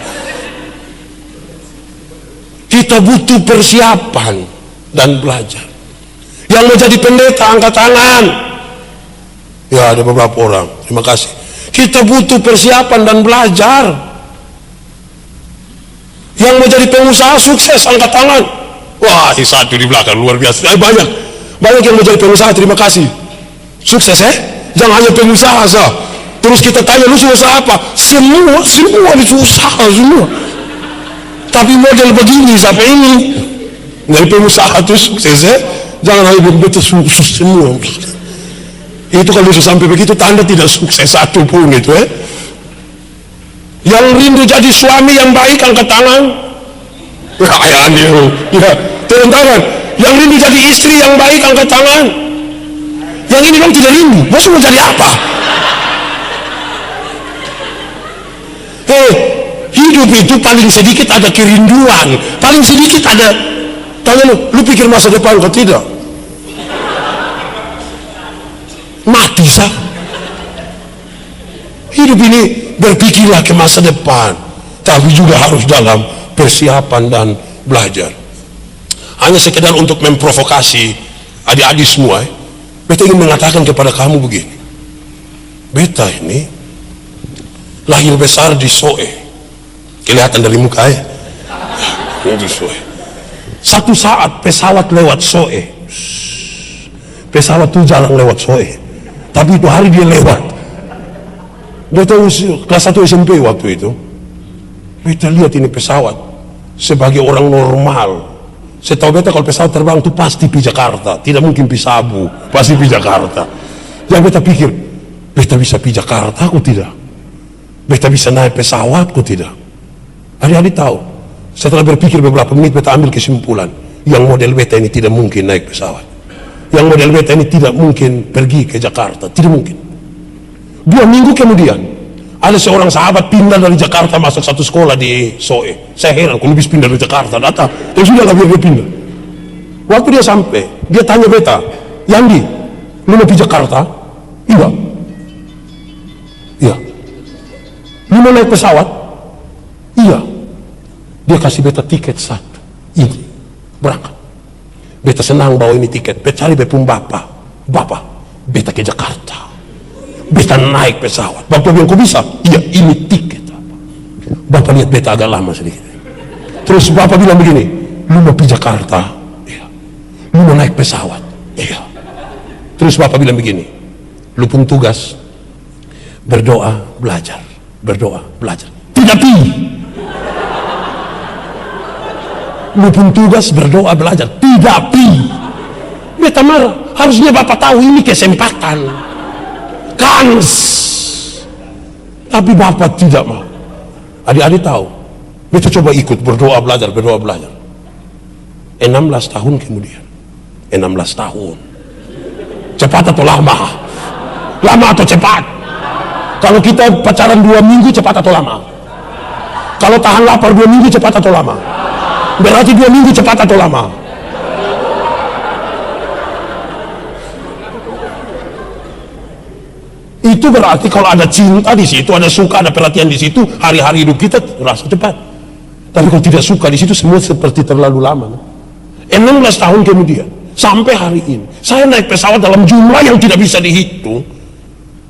Speaker 2: Kita butuh persiapan dan belajar. Yang mau jadi pendeta angkat tangan. Ya, ada beberapa orang. Terima kasih. Kita butuh persiapan dan belajar.
Speaker 1: Yang mau jadi pengusaha sukses, angkat tangan. Wah, satu di belakang luar biasa. Banyak yang mau jadi pengusaha, terima kasih. Sukses jangan hanya pengusaha sah. Terus kita tanya, lu usaha apa? Semua usaha semua. Tapi model begini, siapa ini? Dari pengusaha itu sukses jangan hanya begitu sukses semua. Itu kalau bisa sampai begitu, tanda tidak sukses satu pun itu Yang rindu jadi suami yang baik, angkat tangan. Ya, turun tangan. Yang rindu jadi istri yang baik, angkat tangan. Yang ini dong tidak rindu, bos mau jadi apa? Hidup itu paling sedikit ada kerinduan, paling sedikit ada. Tanya lu pikir masa depan kau tidak? Mati sah. Hidup ini berpikirlah ke masa depan, tapi juga harus dalam persiapan dan belajar. Hanya sekedar untuk memprovokasi adik-adik semua, beta ingin mengatakan kepada kamu begini. Beta ini lahir besar di Soe, kelihatan dari muka itu Soe. Satu saat pesawat lewat Soe, pesawat itu jalan lewat Soe, tapi itu hari dia lewat. Beta kelas 1 SMP waktu itu, beta lihat ini pesawat sebagai orang normal. Setahu beta kalau pesawat terbang itu pasti di Jakarta, tidak mungkin di Sabu, pasti di Jakarta. Yang beta pikir, beta bisa di Jakarta kok tidak? Beta bisa naik pesawat kok tidak? Adik-adik tahu, setelah berpikir beberapa menit beta ambil kesimpulan, yang model beta ini tidak mungkin naik pesawat. Yang model beta ini tidak mungkin pergi ke Jakarta, tidak mungkin. 2 minggu kemudian ada seorang sahabat pindah dari Jakarta masuk satu sekolah di Soe. Saya heran, kalau bisa pindah dari Jakarta datang, ya sudah lah biar dia pindah. Waktu dia sampai, dia tanya beta, Yandi, lu mau pergi Jakarta? Iya. Iya. Lu mau naik pesawat? Iya. Dia kasih beta tiket satu, ini berangkat. Beta senang bawa ini tiket, beta cari bepung bapak, beta ke Jakarta. Beta naik pesawat. Bapak bilang, kok bisa? Iya, ini tiket. Bapak lihat beta agak lama sedikit. Terus bapak bilang begini, lu mau pergi Jakarta? Iya. Lu mau naik pesawat? Iya. Terus bapak bilang begini, lu pun tugas berdoa, belajar. Berdoa, belajar. Tidak pi. Lu pun tugas berdoa, belajar. Tidak pi. Beta marah. Harusnya bapak tahu ini kesempatan. Kans, tapi bapak tidak mau. Adik-adik tahu, beta coba ikut berdoa belajar. 16 tahun kemudian, 16 tahun, cepat atau lama? Lama atau cepat? Kalau kita pacaran 2 minggu cepat atau lama? Kalau tahan lapar 2 minggu cepat atau lama? Berarti 2 minggu cepat atau lama? Itu berarti kalau ada cinta di situ, ada suka, ada perhatian di situ, hari-hari hidup kita rasa cepat. Tapi kalau tidak suka di situ, semua seperti terlalu lama. 16 tahun kemudian, sampai hari ini, saya naik pesawat dalam jumlah yang tidak bisa dihitung,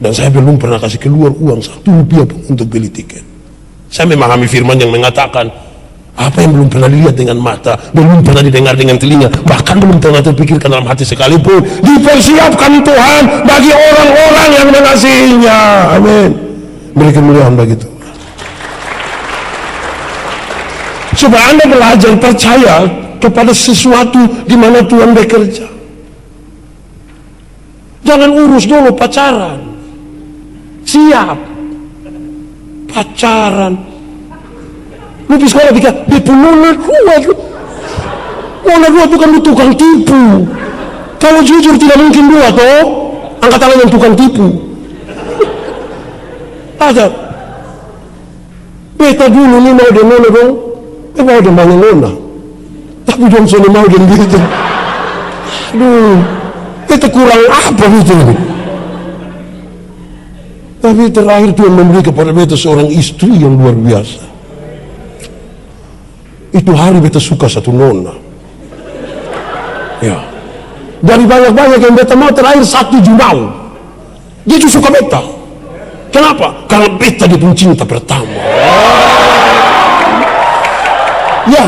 Speaker 1: dan saya belum pernah kasih keluar uang 1 rupiah pun untuk beli tiket. Saya memahami firman yang mengatakan, apa yang belum pernah dilihat dengan mata, belum pernah didengar dengan telinga, bahkan belum pernah terpikirkan dalam hati sekalipun, dipersiapkan Tuhan bagi orang-orang yang mengasihinya. Amin. Beri kemuliaan bagi Tuhan. Coba Anda belajar percaya kepada sesuatu di mana Tuhan bekerja. Jangan urus dulu pacaran. Siap. Pacaran. Lu di sekolah pikir, dia pun nona dua bukan lu tukang tipu. Kalau jujur tidak mungkin 2 toh. Angkat tangan yang tukang tipu. Ada. Beta dulu nih mau dia nona dong. Mau dia bangun nona. Tapi dong soalnya mau dia gitu. Aduh. Beta kurang apa gitu. Tapi terakhir Tuhan memberi kepada beta seorang istri yang luar biasa. Itu hari beta suka satu nona. Ya. Dari banyak-banyak yang beta mau, terakhir 1 Jumau. Dia juga suka beta. Kenapa? Karena beta dia pun cinta pertama. Ya,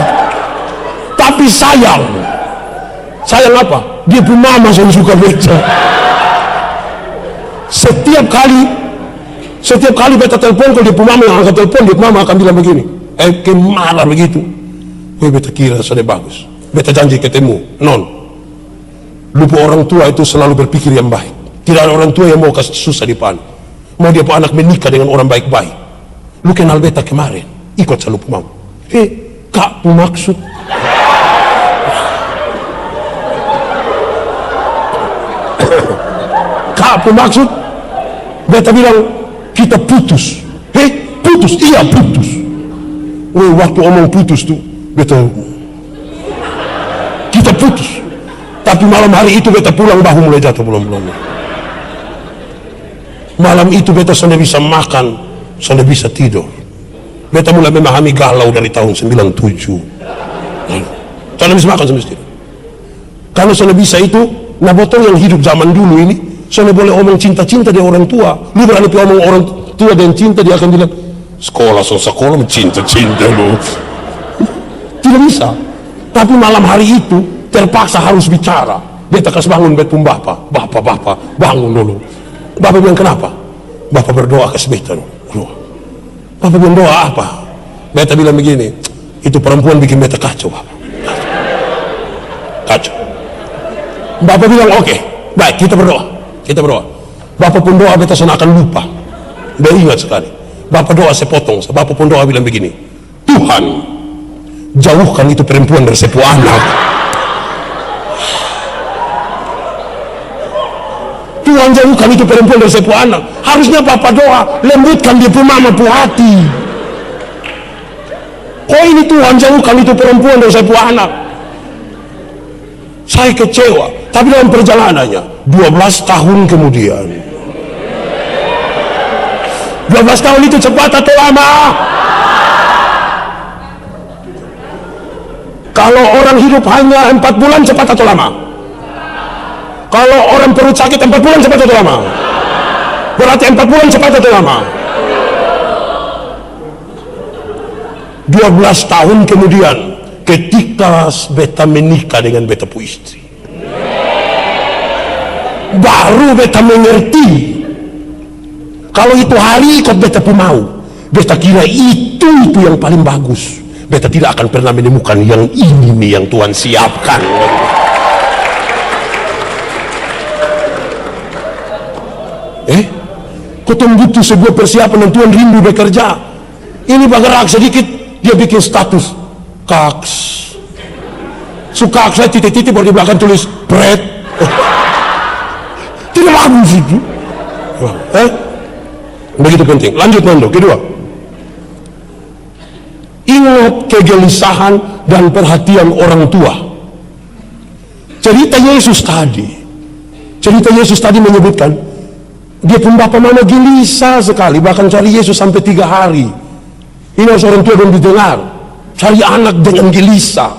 Speaker 1: tapi sayang apa? Dia pun mama yang suka beca. Setiap kali beta telepon, kalau dia pun mama yang angkat telepon, dia pun mama akan bilang begini, marah begitu. Beta kira sudah bagus, beta janji ketemu, non. Lupa orang tua itu selalu berpikir yang baik. Tidak ada orang tua yang mau kasih susah di depan. Mau dia pun anak menikah dengan orang baik-baik. Lu kenal beta kemarin, ikut selalu pun mau. Kak pun maksud. Kak pun maksud. Beta bilang, kita putus. Putus? Iya putus. Waktu omong putus tuh, beta, kita putus. Tapi malam hari itu beta pulang, bahu mulai jatuh belum. Malam itu beta sudah bisa makan, sudah bisa tidur. Beta mulai memahami galau dari tahun 97. Sudah bisa makan, sudah bisa tidur. Kalau sudah bisa itu, nah botol yang hidup zaman dulu ini, sudah boleh omong cinta-cinta dia orang tua. Lu berani omong orang tua dan cinta, dia akan bilang, sekolah cinta-cinta lu. Tidak bisa. Tapi malam hari itu terpaksa harus bicara. Beta kasih bangun beta pun bapak, bangun dulu. Bapak bilang kenapa? Bapak berdoa kasih beta dulu. Bapak bilang doa apa? Beta bilang begini, itu perempuan bikin beta kacau, Bapak. Kacau. Bapak bilang oke, baik kita berdoa. Bapak pun doa, beta sana akan lupa. Dia ingat sekali. Bapak doa sepotong, Bapak pun doa bilang begini, Tuhan, jauhkan itu perempuan dari sepupu anak. Tuhan, jauhkan itu perempuan dari sepupu anak. Harusnya Bapak doa, lembutkan dia pun mama pu hati. Kok ini Tuhan jauhkan itu perempuan dari sepupu anak? Saya kecewa. Tapi dalam perjalanannya 12 tahun kemudian, 12 tahun itu cepat atau lama? Kalau orang hidup hanya 4 bulan, cepat atau lama? Kalau orang perut sakit 4 bulan, cepat atau lama? Berarti 4 bulan cepat atau lama? 12 tahun kemudian, ketika beta menikah dengan beta pu istri, baru beta mengerti kalau itu hari ikut beta pu mau. Beta kira itu yang paling bagus. Beta tidak akan pernah menemukan yang ini nih yang Tuhan siapkan. Kau butuh sebuah persiapan dan Tuhan rindu bekerja. Ini bergerak sedikit, dia bikin status kaks. Suka saya titik-titik baru di belakang tulis bread. Tidak bagus itu. Begitu penting. Lanjut Nando, kedua. Ingat kegelisahan dan perhatian orang tua. Cerita Yesus tadi menyebutkan, dia pun bapak mama gelisah sekali, bahkan cari Yesus sampai 3 hari. Ini harus orang tua belum didengar. Cari anak dengan gelisah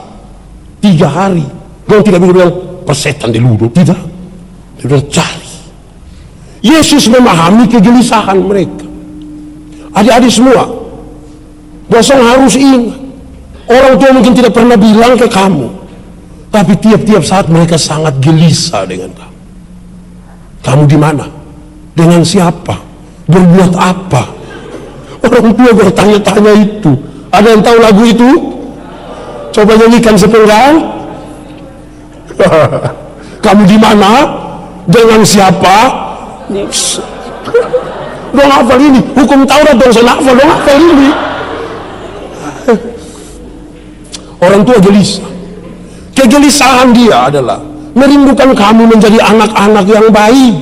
Speaker 1: 3 hari. Dia tidak bisa bilang persetan di ludo, tidak. Dia bilang cari. Yesus memahami kegelisahan mereka. Adik-adik semua, bosong harus ingat, orang tua mungkin tidak pernah bilang ke kamu, tapi tiap-tiap saat mereka sangat gelisah dengan kamu. Kamu di mana? Dengan siapa? Berbuat apa? Orang tua bertanya-tanya itu. Ada yang tahu lagu itu? Coba nyanyikan sepenggal. Kamu di mana? Dengan siapa? Dong hafal ini. Hukum Taurat dong saya hafal. Dong hafal ini. Orang tua gelisah. Kegelisahan dia adalah merindukan kamu menjadi anak-anak yang baik.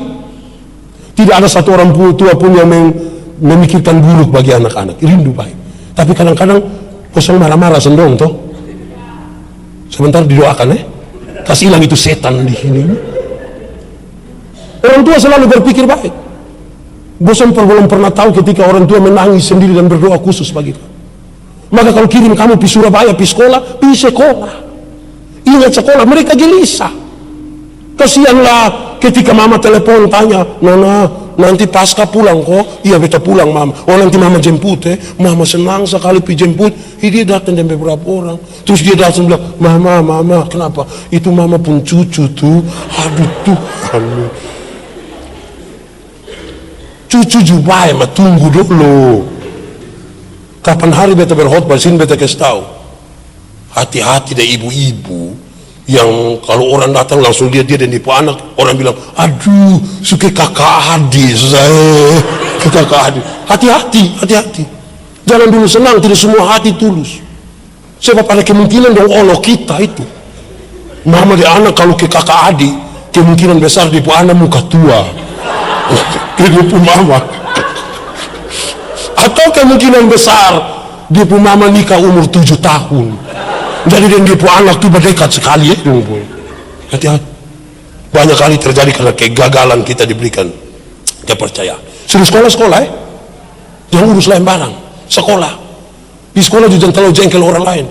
Speaker 1: Tidak ada satu orang tua pun yang memikirkan buruk bagi anak-anak. Rindu baik. Tapi kadang-kadang kosong marah-marah sendong toh. Sebentar didoakan kasih hilang itu setan di sini. Orang tua selalu berpikir baik. Bosan belum pernah tahu ketika orang tua menangis sendiri dan berdoa khusus bagi kamu. Maka kalau kirim kamu di Surabaya, pergi sekolah. Ingat sekolah, mereka gelisah. Kasihanlah ketika mama telepon tanya, Nona, nanti pasca pulang kok. Iya beta pulang mama. Oh nanti mama jemput Mama senang sekali pergi jemput. Dia datang dan beberapa orang. Terus dia datang bilang, mama, kenapa? Itu mama pun cucu tuh. Aduh Tuhan. Cucu juga mah tunggu dulu. Kapan hari beta berkhotbah sini beta kasih tahu. Hati-hati deh ibu-ibu yang kalau orang datang langsung dia dan tipu anak, orang bilang, aduh suka kakak adik saya, kakak adik. Hati-hati. Jangan dulu senang, tidak semua hati tulus. Sebab ada kemungkinan dong Allah kita itu. Mama dia anak kalau ke kakak adik, kemungkinan besar tipu anak muka tua. Tipu mama. Atau kemungkinan besar dia pun mama nikah umur 7 tahun. Jadi dia pun anak tuh berdekat sekali Hati-hati. Banyak kali terjadi karena kegagalan kita diberikan kepercayaan. Suruh sekolah jangan urus lain barang. Sekolah. Di sekolah juga jangan terlalu jengkel orang lain.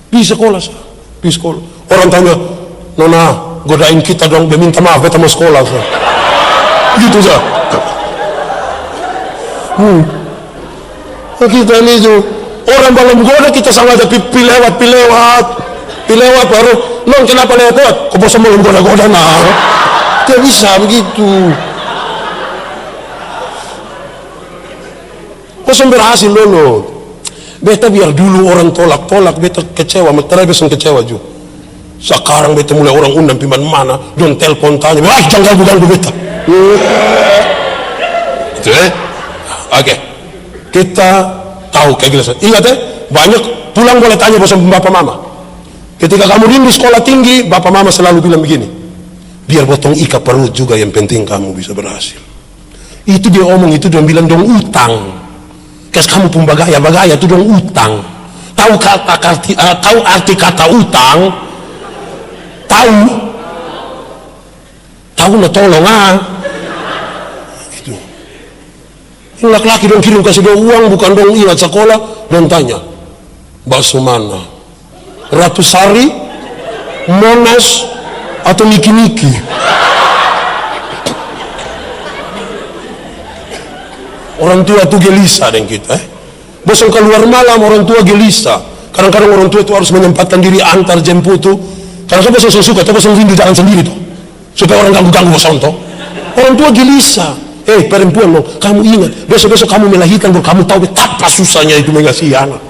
Speaker 1: Di sekolah. Orang tanya, Nona godain kita dong, minta maaf kita mau sekolah gitu sah. Kita ini tuh orang belum goda kita sama ada pilewat baru non kenapa lewat kok bosan belum goda nah tidak bisa begitu. Bosan berhasil dulu beta biar dulu orang tolak beta kecewa terakhir besok kecewa juga. Sekarang beta mulai orang undang piman mana don telepon tanya jangan ganggu beta itu oke. Kita tahu kayak gitu. Ingat banyak pulang boleh tanya bosan bapak mama. Ketika kamu rindu sekolah tinggi, bapak mama selalu bilang begini, biar potong ikat perut juga, yang penting kamu bisa berhasil. Itu dia omong, itu dia bilang dong utang. Kes kamu pun bagaya itu dong utang. Tahu arti kata utang? Tahu na tolong laki-laki dong kirim kasih dong uang, bukan dong ingat sekolah dan tanya bakso mana, Ratu Sari, Monas atau Niki orang tua tuh gelisah dengan kita bosan keluar malam orang tua gelisah. Kadang-kadang orang tua itu harus menyempatkan diri antar jemput tuh karena bosan suka atau bosan rindu jalan sendiri tuh supaya orang ganggu bosan tuh orang tua gelisah. Perempuan dong, kamu ingat besok-besok kamu melahirkan baru kamu tahu betapa susahnya itu mengasihi anak.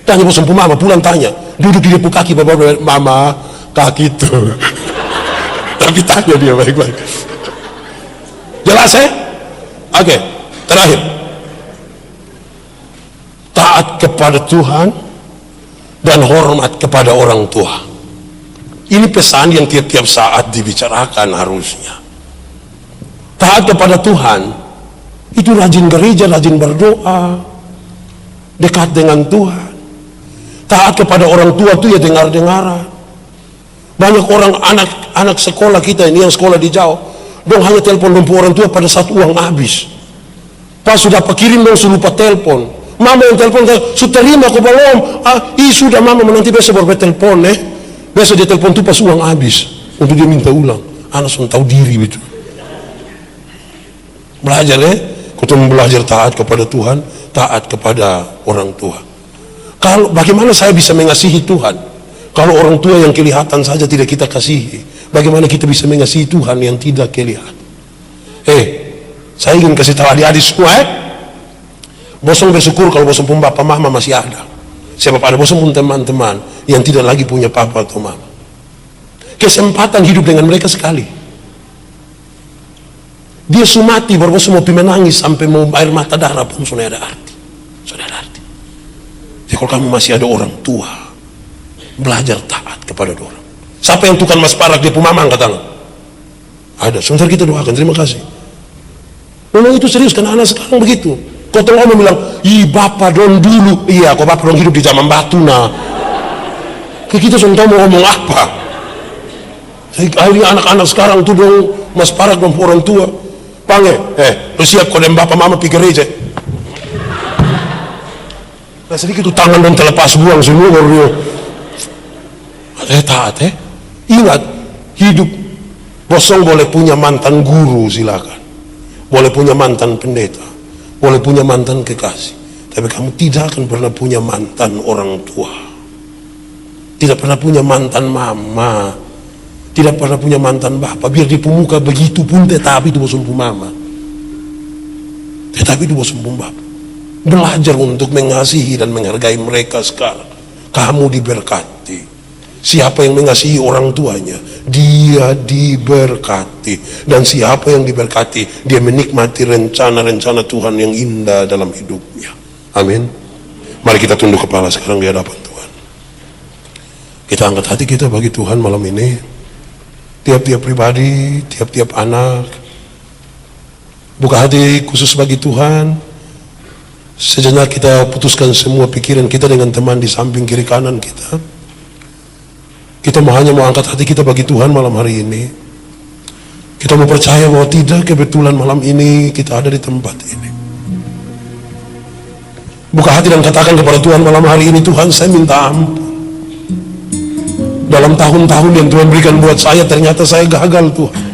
Speaker 1: Tanya bosan mama pulang tanya duduk di depan kaki bapak mama kaki itu tapi tanya dia baik-baik. Jelas Oke, terakhir taat kepada Tuhan dan hormat kepada orang tua. Ini pesan yang tiap-tiap saat dibicarakan harusnya. Taat kepada Tuhan itu rajin gereja, rajin berdoa, dekat dengan Tuhan. Taat kepada orang tua itu ya dengar-dengaran. Banyak orang anak sekolah kita ini yang sekolah di jauh, dong hanya telepon orang tua pada saat uang habis. Pas sudah kirim dong suruh lupa telepon. Mama yang telepon sudah terima kok belum? Sudah mama nanti besok baru telepon Besok dia telepon tuh pas uang habis untuk dia minta ulang. Anak sudah tahu diri begitu. Belajar kita belajar taat kepada Tuhan, taat kepada orang tua. Kalau bagaimana saya bisa mengasihi Tuhan kalau orang tua yang kelihatan saja tidak kita kasihi? Bagaimana kita bisa mengasihi Tuhan yang tidak kelihatan? Saya ingin kasih tahu adik-adik semua bosan bersyukur kalau bosan pun bapak mama masih ada. Sebab ada bosan pun teman-teman yang tidak lagi punya papa atau mama. Kesempatan hidup dengan mereka sekali. Dia sumati baru mau menangis sampai mau air mata darah pun sudah ada arti. Jadi kalau kamu masih ada orang tua, belajar taat kepada orang. Siapa yang tukang mas parak dia pun mama angkat tangan? Ada. Sebentar kita doakan. Terima kasih. Memang itu serius karena anak sekarang begitu. Kau tengok orang bilang, bapak dong dulu. Iya, kok bapak dong hidup di zaman batu nah. Kita sudah tahu mau ngomong apa. Akhirnya anak-anak sekarang tuh dong mas parak dong orang tua. Lu siap kau dan bapak mama pergi gereja. Nah sedikit tuh tangan dan terlepas buang semua baru dia taat Ingat, hidup bosong boleh punya mantan guru silakan.
Speaker 2: boleh punya mantan pendeta, boleh punya mantan kekasih, tapi kamu tidak akan pernah punya mantan orang tua. Tidak pernah punya mantan mama, tidak pernah punya mantan bapak. Biar di pemuka begitu pun, tetapi itu bosan pun mama, tetapi itu bosan pun bapak. Belajar untuk mengasihi dan menghargai mereka sekarang. Kamu diberkati. Siapa yang mengasihi orang tuanya, dia diberkati. Dan siapa yang diberkati, dia menikmati rencana-rencana Tuhan yang indah dalam hidupnya. Amin. Mari kita tunduk kepala sekarang di hadapan Tuhan. Kita angkat hati kita bagi Tuhan malam ini. Tiap-tiap pribadi, tiap-tiap anak, buka hati khusus bagi Tuhan. Sejenak kita putuskan semua pikiran kita dengan teman di samping kiri kanan kita. Kita hanya mau angkat hati kita bagi Tuhan malam hari ini. Kita mau percaya bahwa tidak kebetulan malam ini kita ada di tempat ini. Buka hati dan katakan kepada Tuhan malam hari ini, Tuhan, saya minta ampun. Dalam tahun-tahun yang Tuhan berikan buat saya, ternyata saya gagal, Tuhan.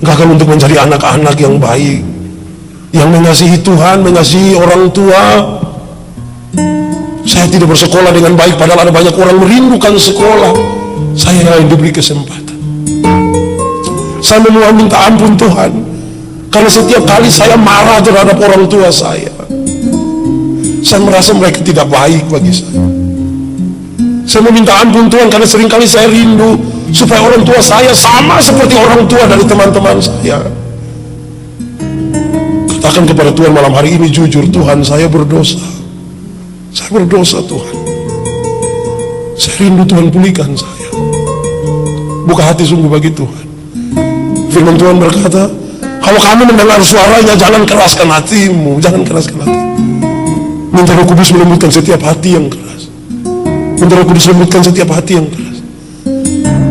Speaker 2: Gagal untuk menjadi anak-anak yang baik, yang mengasihi Tuhan, mengasihi orang tua. Saya tidak bersekolah dengan baik, padahal ada banyak orang merindukan sekolah. Saya yang diberi kesempatan. Saya mau minta ampun Tuhan, karena setiap kali saya marah terhadap orang tua saya merasa mereka tidak baik bagi saya. Saya mau minta ampun Tuhan, karena seringkali saya rindu supaya orang tua saya sama seperti orang tua dari teman-teman saya. Katakan kepada Tuhan malam hari ini jujur, Tuhan, saya berdosa. Saya berdosa, Tuhan. Saya rindu Tuhan pulihkan saya. Buka hati sungguh bagi Tuhan. Firman Tuhan berkata, kalau kamu mendengar suaranya, jangan keraskan hatimu. Jangan keraskan hatimu. Minta Roh Kudus melembutkan setiap hati yang keras. Minta Roh Kudus melembutkan setiap hati yang keras.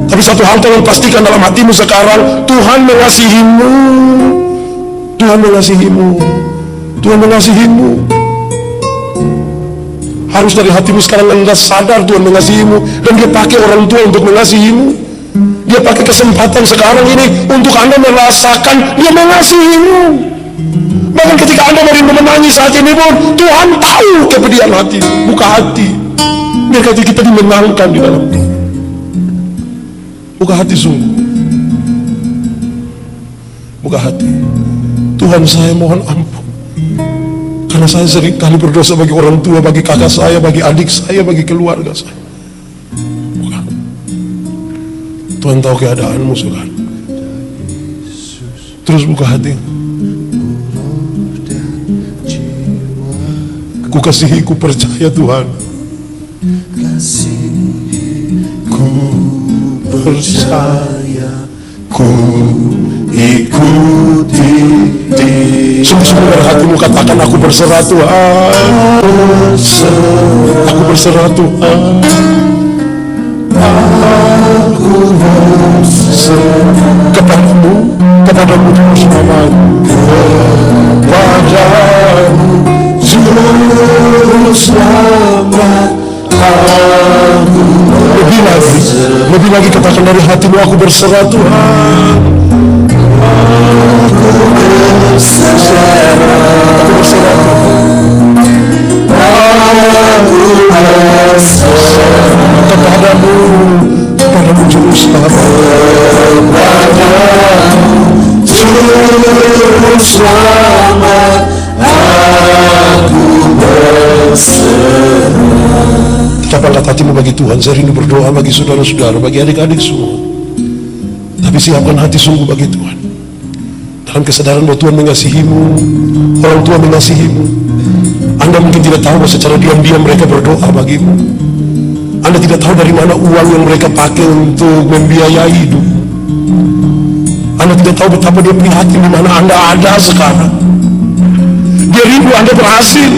Speaker 2: Tapi satu hal tolong pastikan dalam hatimu sekarang, Tuhan mengasihimu. Tuhan mengasihimu. Tuhan mengasihimu. Harus dari hatimu sekarang Anda sadar Tuhan mengasihimu, dan dia pakai orang tua untuk mengasihimu. Dia pakai kesempatan sekarang ini untuk Anda merasakan dia mengasihimu. Bahkan ketika Anda merindu menangis saat ini pun, Tuhan tahu kepedihan hati. Buka hati, biar hati kita dimenangkan di dalam dia. Buka hati sungguh. Buka hati. Tuhan, saya mohon ampun, karena saya sering kali berdosa bagi orang tua, bagi kakak saya, bagi adik saya, bagi keluarga saya. Bukan. Tuhan tahu keadaanmu sekarang. Terus buka hati. Ku kasihi, ku percaya Tuhan. Ku percaya, ku ikuti. Sungguh-sungguh dari hatimu katakan, aku berserah Tuhan. Aku berserah Tuhan. Aku berserah kepadamu, kepadamu terus namamu, kepadamu juru selamat. Lebih lagi katakan dari hatimu, aku berserah Tuhan. Aku berserah kepadamu, kepadamu juru selamat, kepadamu juru selamat. Aku berserah. Ucapkan hatimu bagi Tuhan. Saya rindu berdoa bagi saudara-saudara, bagi adik-adik semua. Tapi siapkan hati sungguh bagi Tuhan, dalam kesadaran bahwa Tuhan mengasihimu, orang tua mengasihimu. Anda mungkin tidak tahu bahwa secara diam-diam mereka berdoa bagimu. Anda tidak tahu dari mana uang yang mereka pakai untuk membiayai hidup. Anda tidak tahu betapa dia prihatin di mana Anda ada sekarang. Dia rindu Anda berhasil,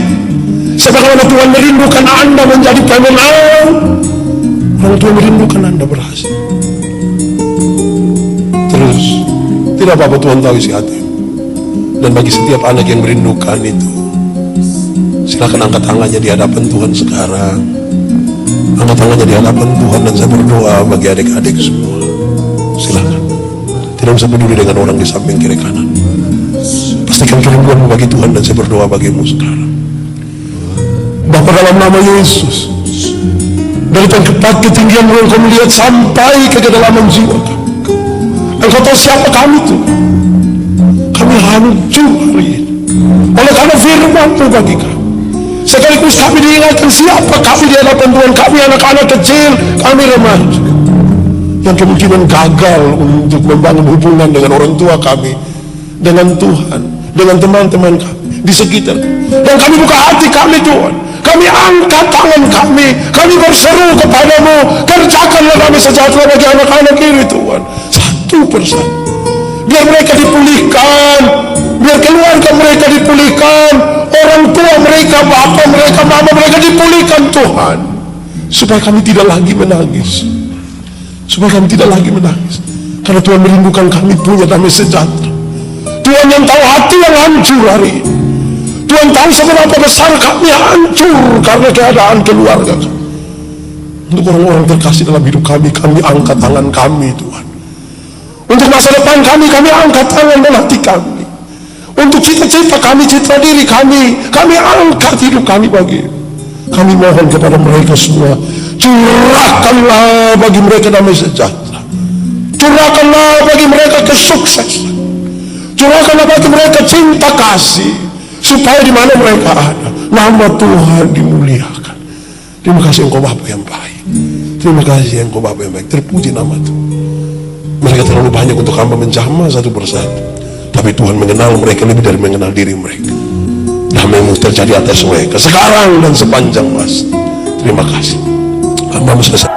Speaker 2: sebagaimana Tuhan merindukan Anda menjadi pemenang. Orang tua merindukan Anda berhasil. Terus, tidak apa-apa, Tuhan tahu isi hati. Dan bagi setiap anak yang merindukan itu, silakan angkat tangannya di hadapan Tuhan sekarang. Angkat tangannya di hadapan Tuhan, dan saya berdoa bagi adik-adik semua. Silakan. Tidak usah peduli dengan orang di samping kiri kanan. pastikan kerinduanmu bagi Tuhan, dan saya berdoa bagimu sekarang. Bapa, dalam nama Yesus, dari tempat ketinggian Engkau melihat sampai ke kedalaman jiwa kami. Engkau tahu siapa kami itu. Kami hancur hari ini oleh karena firman-Mu bagi kami. Sekaligus kami diingatkan siapa kami di hadapan Tuhan. Kami anak-anak kecil, kami remaja yang kemungkinan gagal untuk membangun hubungan dengan orang tua kami, dengan Tuhan, dengan teman-teman kami di sekitar. Dan kami buka hati kami, Tuhan. Kami angkat tangan kami berseru kepadamu, kerjakanlah kami sejahtera bagi anak-anak ini, Tuhan, satu persatu. Biar mereka dipulihkan, biar keluarga mereka dipulihkan, orang tua mereka, bapak mereka, mama mereka dipulihkan, Tuhan, supaya kami tidak lagi menangis, karena Tuhan merindukan kami punya damai sejahtera. Tuhan yang tahu hati yang hancur hari ini. Tuhan tahu seberapa besar kami hancur karena keadaan keluarga kami. Untuk orang-orang terkasih dalam hidup kami angkat tangan kami, Tuhan. Untuk masa depan kami angkat tangan dan hati kami. Untuk cita-cita kami, citra diri kami angkat hidup kami bagi. Kami mohon kepada mereka semua, curahkanlah bagi mereka damai sejahtera. Curahkanlah bagi mereka kesuksesan. Curahkanlah bagi mereka cinta kasih. Supaya di mana mereka ada, nama Tuhan dimuliakan. Terima kasih Engkau Bapa yang baik. Terima kasih Engkau Bapa yang baik. Terpuji nama Tuhan. Mereka terlalu banyak untuk hamba menjamah satu persatu, tapi Tuhan mengenal mereka lebih dari mengenal diri mereka. Damai-Mu terjadi atas mereka sekarang dan sepanjang masa. Terima kasih. Hamba selesai.